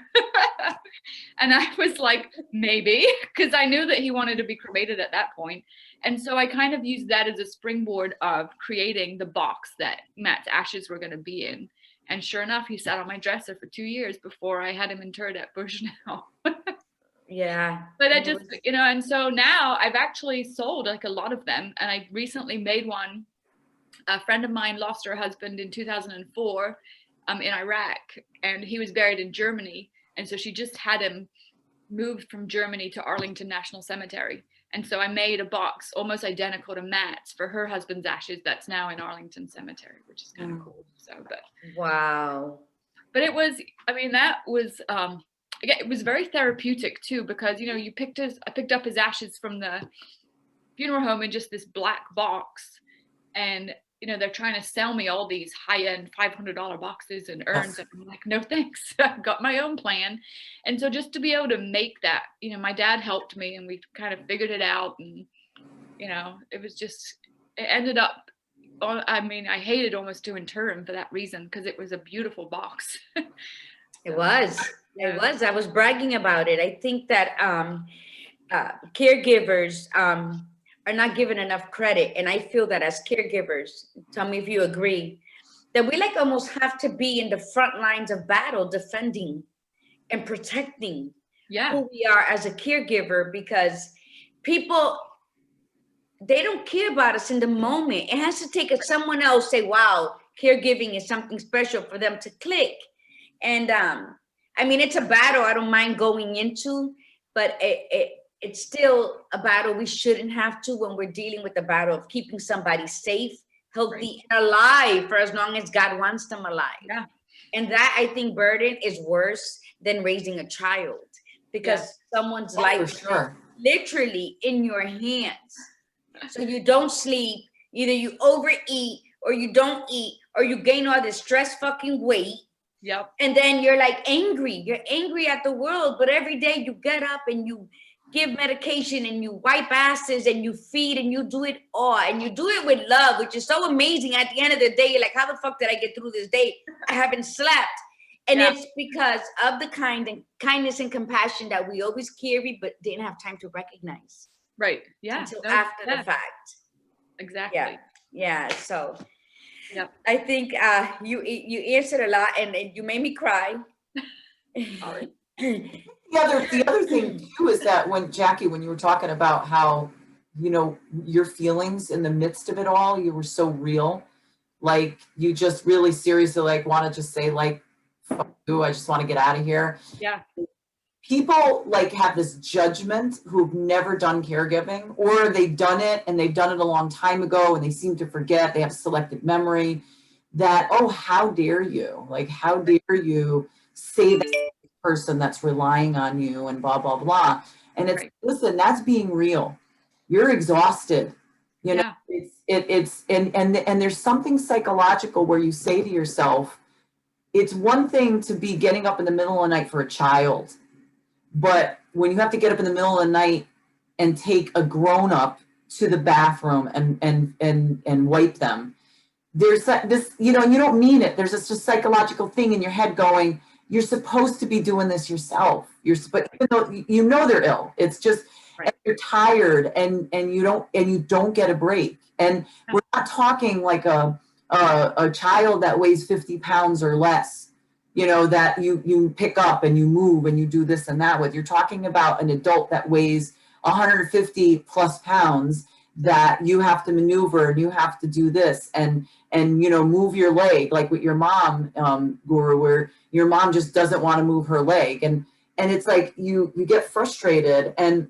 Speaker 3: And I was like, maybe, because I knew that he wanted to be cremated at that point. And so I kind of used that as a springboard of creating the box that Matt's ashes were going to be in. And sure enough, he sat on my dresser for 2 years before I had him interred at Bushnell.
Speaker 1: Yeah.
Speaker 3: But I just, and so now I've actually sold like a lot of them. And I recently made one. A friend of mine lost her husband in 2004 in Iraq, and he was buried in Germany. And so she just had him moved from Germany to Arlington National Cemetery. And so I made a box almost identical to Matt's for her husband's ashes that's now in Arlington Cemetery, which is kind of cool. So, but
Speaker 1: wow.
Speaker 3: But it was, that was, again, it was very therapeutic too, because, I picked up his ashes from the funeral home in just this black box. And, they're trying to sell me all these high-end $500 boxes and urns. And I'm like, no, thanks. I've got my own plan. And so just to be able to make that, my dad helped me and we kind of figured it out. And, it was just, it ended up, I hated almost to inter him for that reason, because it was a beautiful box.
Speaker 1: It was. I was bragging about it. I think that caregivers are not given enough credit. And I feel that as caregivers, tell me if you agree, that we like almost have to be in the front lines of battle, defending and protecting who we are as a caregiver, because people, they don't care about us in the moment. It has to take someone else say, wow, caregiving is something special for them to click. And I mean, it's a battle I don't mind going into, but it's still a battle we shouldn't have to when we're dealing with the battle of keeping somebody safe, healthy, and alive for as long as God wants them alive.
Speaker 3: Yeah.
Speaker 1: And that, I think, burden is worse than raising a child, because someone's life
Speaker 2: for sure.
Speaker 1: literally in your hands. So you don't sleep, either you overeat or you don't eat, or you gain all this stress fucking weight.
Speaker 3: Yep.
Speaker 1: And then you're like angry. You're angry at the world, but every day you get up and you give medication and you wipe asses and you feed and you do it all. And you do it with love, which is so amazing. At the end of the day, you're like, how the fuck did I get through this day? I haven't slept. And it's because of the kindness and compassion that we always carry, but didn't have time to recognize.
Speaker 3: Right. Yeah.
Speaker 1: Until after the fact.
Speaker 3: Exactly.
Speaker 1: Yeah. So
Speaker 3: Yep.
Speaker 1: I think you answered a lot, and you made me cry.
Speaker 3: Sorry.
Speaker 2: The other thing too is that when you were talking about how, you know, your feelings in the midst of it all, you were so real, like you just really seriously like want to just say like, fuck you, I just want to get out of here.
Speaker 3: Yeah.
Speaker 2: People like have this judgment who've never done caregiving, or they've done it and they've done it a long time ago and they seem to forget, they have selective memory, that, oh, how dare you? Like, how dare you say that to the person that's relying on you and blah, blah, blah. And it's, listen, that's being real. You're exhausted. You know, and there's something psychological where you say to yourself, it's one thing to be getting up in the middle of the night for a child. But when you have to get up in the middle of the night and take a grown-up to the bathroom and wipe them, there's this, you know, and you don't mean it. There's this just psychological thing in your head going, you're supposed to be doing this yourself. But even though you know they're ill, it's just and you're tired and you don't get a break. And we're not talking like a child that weighs 50 pounds or less, you know, that you pick up and you move and you do this and that with. You're talking about an adult that weighs 150 plus pounds that you have to maneuver and you have to do this and you know, move your leg, like with your mom, Guru, where your mom just doesn't want to move her leg. And it's like you get frustrated, and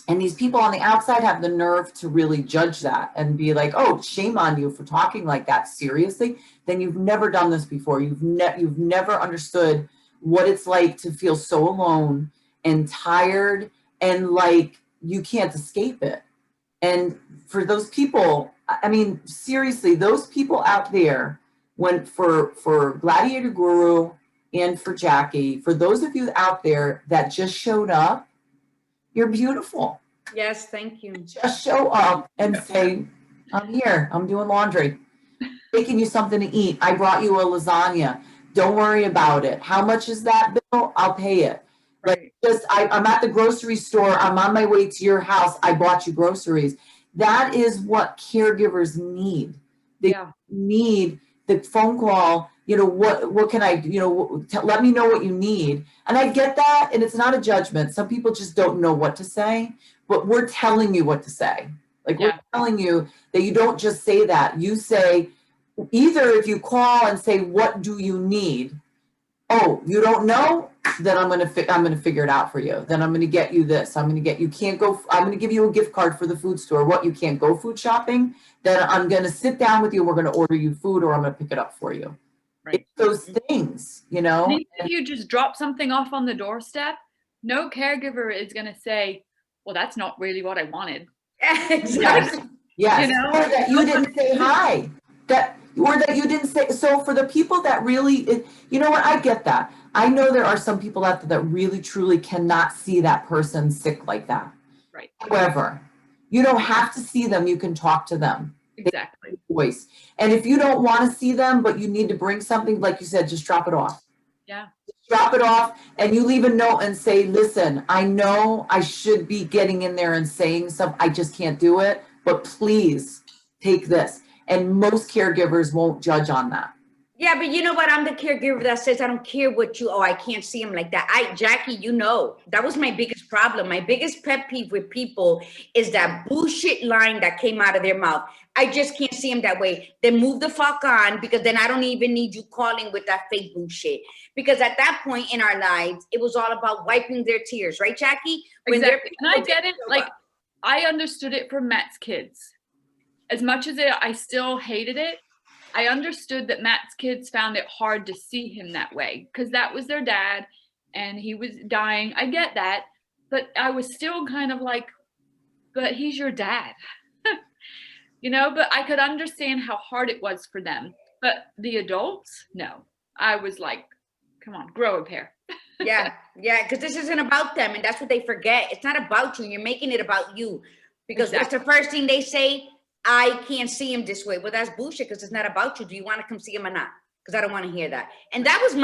Speaker 2: these people on the outside have the nerve to really judge that and be like, oh, shame on you for talking like that, seriously? Then you've never done this before. You've never understood what it's like to feel so alone and tired and like you can't escape it. And for those people, I mean, seriously, those people out there, when for Gladiator Guru and for Jackie, for those of you out there that just showed up, you're beautiful.
Speaker 1: Yes, thank you.
Speaker 2: Just show up and say, I'm here, I'm doing laundry, making you something to eat. I brought you a lasagna. Don't worry about it. How much is that bill? I'll pay it. Like, just, I'm at the grocery store. I'm on my way to your house. I bought you groceries. That is what caregivers need. They need the phone call. You know, what can I, you know, let me know what you need. And I get that. And it's not a judgment. Some people just don't know what to say, but we're telling you what to say. Like we're telling you that you don't just say that. You say, either if you call and say, what do you need? Oh, you don't know? Then I'm going to figure it out for you. Then I'm going to get you this. I'm going to give you a gift card for the food store. What, you can't go food shopping? Then I'm going to sit down with you. We're going to order you food, or I'm going to pick it up for you. Right. It's those things, you know.
Speaker 3: And if you just drop something off on the doorstep, no caregiver is going to say, well, that's not really what I wanted.
Speaker 1: Exactly.
Speaker 2: Yes.
Speaker 3: You know?
Speaker 2: Or that you didn't say hi. Or that you didn't say. So for the people that really, you know what, I get that. I know there are some people out there that really, truly cannot see that person sick like that.
Speaker 3: Right.
Speaker 2: However, you don't have to see them. You can talk to them.
Speaker 3: Exactly.
Speaker 2: Voice. And if you don't want to see them, but you need to bring something, like you said, just drop it off.
Speaker 3: Yeah.
Speaker 2: Just drop it off, and you leave a note and say, listen, I know I should be getting in there and saying something. I just can't do it, but please take this. And most caregivers won't judge on that.
Speaker 1: Yeah, but you know what? I'm the caregiver that says, I don't care what you, oh, I can't see him like that. Jackie, you know, that was my biggest problem. My biggest pet peeve with people is that bullshit line that came out of their mouth. I just can't see him that way. Then move the fuck on, because then I don't even need you calling with that fake bullshit. Because at that point in our lives, it was all about wiping their tears, right, Jackie? When
Speaker 3: Exactly. And I get it. Like, I understood it for Matt's kids. As much as I still hated it, I understood that Matt's kids found it hard to see him that way because that was their dad and he was dying. I get that. But I was still kind of like, but he's your dad. You know, but I could understand how hard it was for them. But the adults, no. I was like, come on, grow a pair.
Speaker 1: Yeah, because this isn't about them, and that's what they forget. It's not about you. You're making it about you. Because what's the first thing they say? I can't see him this way. Well, that's bullshit, because it's not about you. Do you want to come see him or not? Because I don't want to hear that. And that was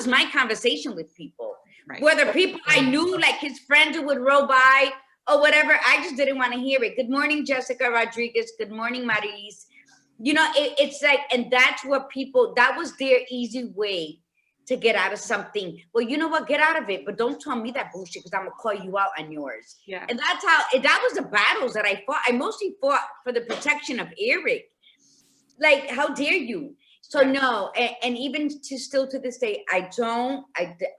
Speaker 1: my conversation with people. Right. Whether people I knew, like his friends who would roll by or whatever, I just didn't want to hear it. Good morning, Jessica Rodriguez. Good morning, Maris. You know, it's like, and that's what people, that was their easy way to get out of something. Well, you know what? Get out of it, but don't tell me that bullshit, because I'm gonna call you out on yours. Yeah. And that's how, that was the battles that I fought. I mostly fought for the protection of Eric. Like, how dare you? So no, and even still to this day, I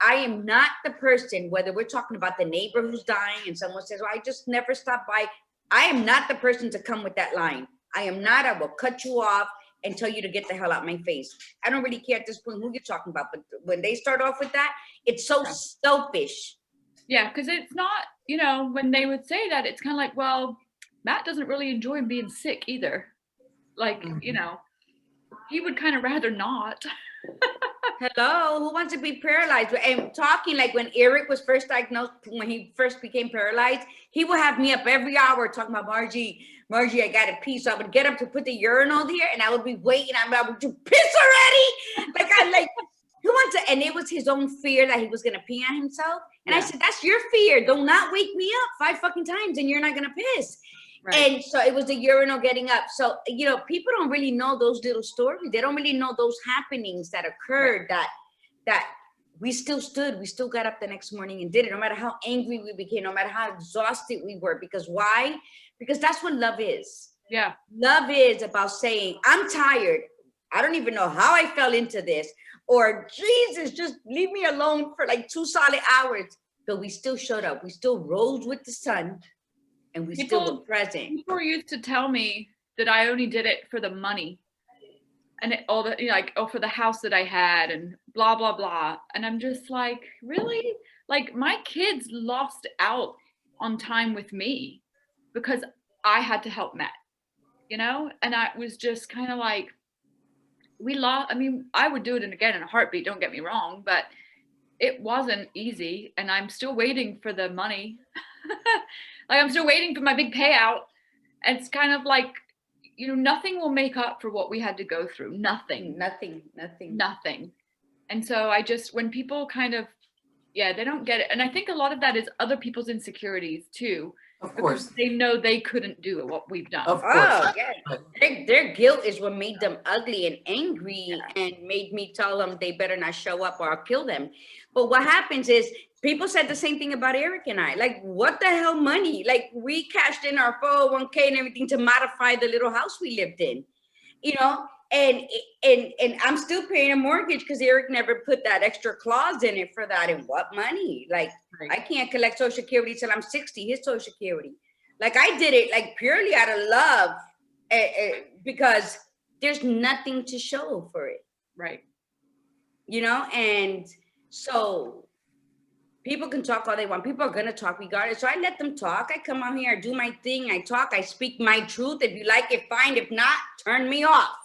Speaker 1: am not the person, whether we're talking about the neighbor who's dying and someone says, well, I just never stopped by. I am not the person to come with that line. I am not. I will cut you off and tell you to get the hell out my face. I don't really care at this point who you're talking about, but when they start off with that, it's so selfish.
Speaker 3: Yeah, because it's not, you know, when they would say that, it's kind of like, well, Matt doesn't really enjoy being sick either. Like, you know, he would kind of rather not.
Speaker 1: Hello, who wants to be paralyzed? And talking like when Eric was first diagnosed, when he first became paralyzed, he would have me up every hour talking about Margie, I got to pee. So I would get up to put the urinal there and I would be waiting. I would do piss already. Who wants to, and it was his own fear that he was going to pee on himself. And I said, that's your fear. Do not wake me up 5 fucking times and you're not going to piss. Right. And so it was the urinal getting up. So, you know, people don't really know those little stories. They don't really know those happenings that occurred, that we still stood, we still got up the next morning and did it, no matter how angry we became, no matter how exhausted we were. Because why? Because that's what love is. Yeah. Love is about saying, I'm tired. I don't even know how I fell into this. Or Jesus, just leave me alone for like 2 solid hours. But we still showed up. We still rose with the sun. And we still were present.
Speaker 3: People used to tell me that I only did it for the money. And all the, you know, like, oh, for the house that I had and blah, blah, blah. And I'm just like, really? Like, my kids lost out on time with me because I had to help Matt, you know? And I was just kind of like, I mean, I would do it again in a heartbeat, don't get me wrong, but it wasn't easy. And I'm still waiting for the money. Like, I'm still waiting for my big payout. And it's kind of like, you know, nothing will make up for what we had to go through. Nothing. And so I just, when people kind of, they don't get it. And I think a lot of that is other people's insecurities too.
Speaker 2: Of course.
Speaker 3: They know they couldn't do what we've done.
Speaker 2: Of course.
Speaker 1: Oh, yeah. Their guilt is what made them ugly and angry and made me tell them they better not show up or I'll kill them. But what happens is, people said the same thing about Eric and I. Like, what the hell money? Like, we cashed in our 401k and everything to modify the little house we lived in, you know? And I'm still paying a mortgage because Eric never put that extra clause in it for that. And what money? Like, I can't collect Social Security till I'm 60, his Social Security. Like, I did it like purely out of love because there's nothing to show for it. Right. You know, and so people can talk all they want. People are going to talk regardless. So I let them talk. I come out here, I do my thing. I talk, I speak my truth. If you like it, fine. If not, turn me off.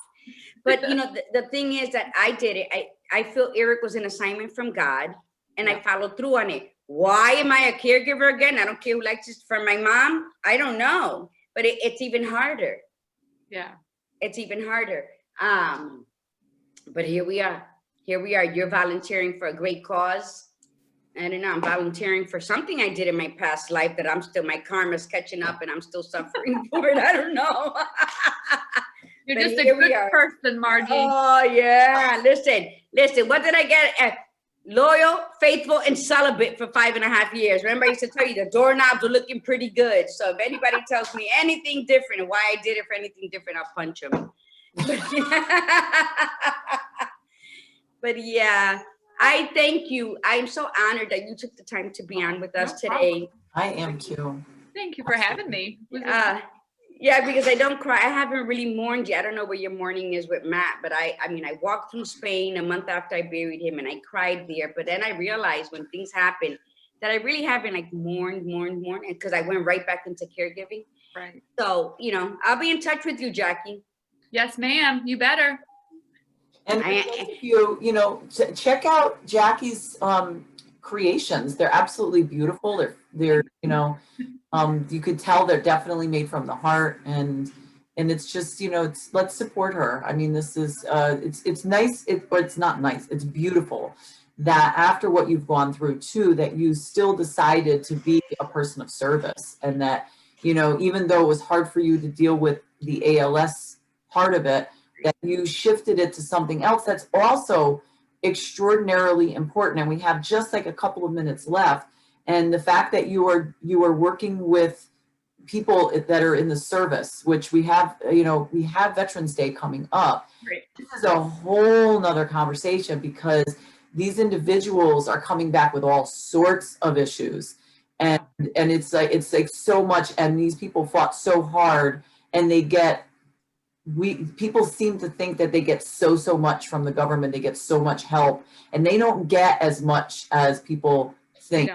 Speaker 1: But, you know, the thing is that I did it. I feel Eric was an assignment from God, and I followed through on it. Why am I a caregiver again? I don't care who likes this for my mom. I don't know. But it's even harder. Yeah. It's even harder. But here we are. You're volunteering for a great cause. I don't know. I'm volunteering for something I did in my past life that my karma's catching up and I'm still suffering for it. I don't know.
Speaker 3: You're
Speaker 1: But
Speaker 3: just a
Speaker 1: here we
Speaker 3: good
Speaker 1: are.
Speaker 3: person, Margie.
Speaker 1: Oh yeah. Listen, what did I get? Loyal, faithful, and celibate for 5.5 years. Remember, I used to tell you the doorknobs are looking pretty good. So if anybody tells me anything different and why I did it for anything different, I'll punch them. But yeah, I thank you. I'm so honored that you took the time to be on with us today.
Speaker 2: I am too.
Speaker 3: Thank you for having me.
Speaker 1: Yeah, because I don't cry. I haven't really mourned yet. I don't know what your mourning is with Matt, but I mean, I walked through Spain a month after I buried him and I cried there. But then I realized when things happen that I really haven't like mourned, because I went right back into caregiving.
Speaker 3: Right.
Speaker 1: So, I'll be in touch with you, Jackie.
Speaker 3: Yes, ma'am. You better.
Speaker 2: And if you check out Jackie's creations. They're absolutely beautiful. They're you could tell they're definitely made from the heart, and it's just let's support her. I mean, this is it's nice, or it's not nice. It's beautiful that after what you've gone through too, that you still decided to be a person of service, and that even though it was hard for you to deal with the ALS part of it, that you shifted it to something else that's also extraordinarily important. And we have just like a couple of minutes left. And the fact that you are working with people that are in the service, which we have Veterans Day coming up.
Speaker 3: Great.
Speaker 2: This is a whole nother conversation, because these individuals are coming back with all sorts of issues. And it's like so much, and these people fought so hard, and people seem to think that they get so much from the government, they get so much help, and they don't get as much as people think.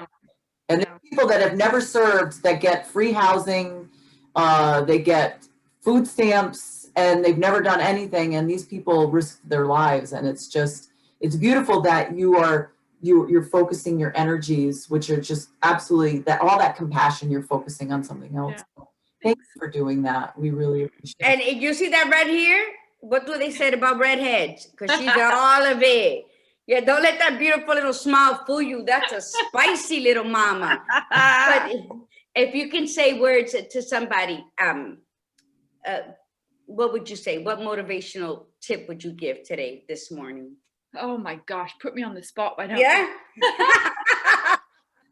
Speaker 2: And there's people that have never served that get free housing, they get food stamps, and they've never done anything, and these people risk their lives. And it's beautiful that you're focusing your energies, which are just absolutely all that compassion, you're focusing on something else.
Speaker 3: Yeah.
Speaker 2: Thanks for doing that. We really appreciate it.
Speaker 1: And if you see that red hair, what do they say about redheads? Because she's got all of it. Yeah, don't let that beautiful little smile fool you. That's a spicy little mama. But if you can say words to somebody, what would you say? What motivational tip would you give this morning?
Speaker 3: Oh my gosh, put me on the spot. Why don't
Speaker 1: Yeah.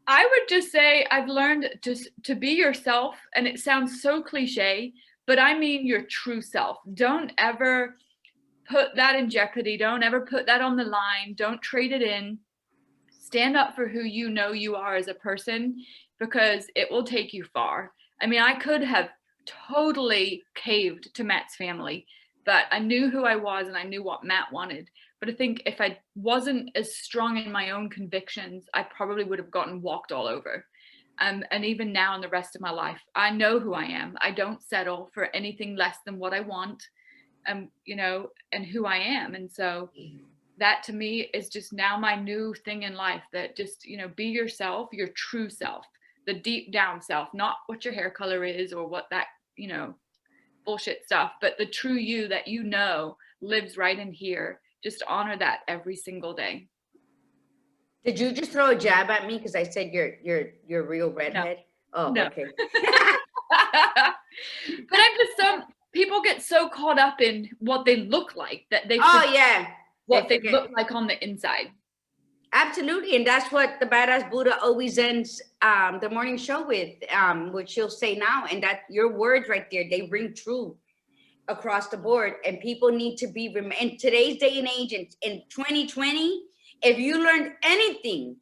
Speaker 3: I would just say I've learned just to be yourself, and it sounds so cliche, but I mean your true self. Don't ever put that in jeopardy. Don't ever put that on the line. Don't trade it in. Stand up for who you know you are as a person, because it will take you far. I mean, I could have totally caved to Matt's family, but I knew who I was and I knew what Matt wanted. But I think if I wasn't as strong in my own convictions, I probably would have gotten walked all over. And even now in the rest of my life, I know who I am. I don't settle for anything less than what I want, and who I am. And so that to me is just now my new thing in life, that just, be yourself, your true self, the deep down self, not what your hair color is or what that, bullshit stuff, but the true you that lives right in here. Just honor that every single day.
Speaker 1: Did you just throw a jab at me because I said you're real redhead? No. Oh, no. Okay.
Speaker 3: But I'm just some people get so caught up in what they look like that they what they look like on the inside.
Speaker 1: Absolutely, and that's what the Badass Buddha always ends the morning show with, which she'll say now, and that your words right there, they ring true across the board, and people need to be in today's day and age, in 2020, if you learned anything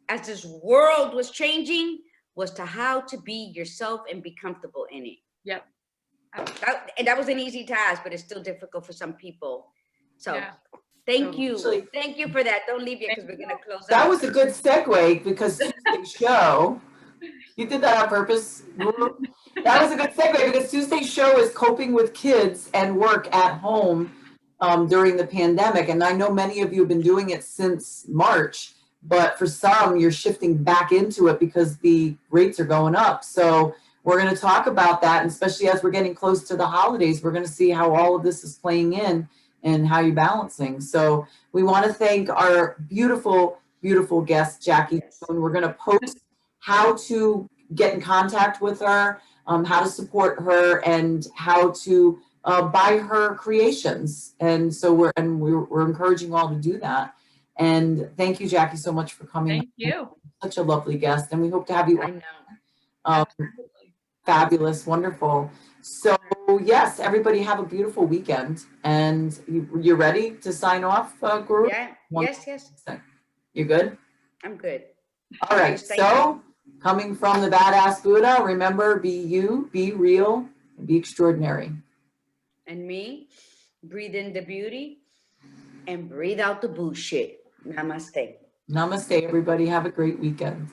Speaker 1: as this world was changing, was to how to be yourself and be comfortable in it.
Speaker 3: Yep.
Speaker 1: And that was an easy task, but it's still difficult for some people. So thank you for that. Don't leave yet, because we're gonna close
Speaker 2: that
Speaker 1: out.
Speaker 2: Was a good segue, because Tuesday's show, you did that on purpose. That was a good segue, because Tuesday's show is coping with kids and work at home during the pandemic. And I know many of you have been doing it since March, but for some, you're shifting back into it because the rates are going up. So we're going to talk about that, and especially as we're getting close to the holidays, we're going to see how all of this is playing in and how you're balancing. So we want to thank our beautiful, beautiful guest, Jackie. And we're going to post how to get in contact with her, how to support her, and how to by her creations. And so we're encouraging all to do that. And thank you, Jackie, so much for coming.
Speaker 3: Thank you.
Speaker 2: Such a lovely guest, and we hope to have you
Speaker 1: I
Speaker 2: on.
Speaker 1: know.
Speaker 3: Absolutely.
Speaker 2: Fabulous, wonderful. So yes, everybody have a beautiful weekend. And you're ready to sign off, Guru?
Speaker 1: Yeah. Yes.
Speaker 2: You're good?
Speaker 1: I'm good.
Speaker 2: All right.
Speaker 1: Just thank
Speaker 2: So coming from the Badass Buddha, remember, be you, be real, and be extraordinary.
Speaker 1: And me, breathe in the beauty and breathe out the bullshit. Namaste.
Speaker 2: Namaste, everybody. Have a great weekend.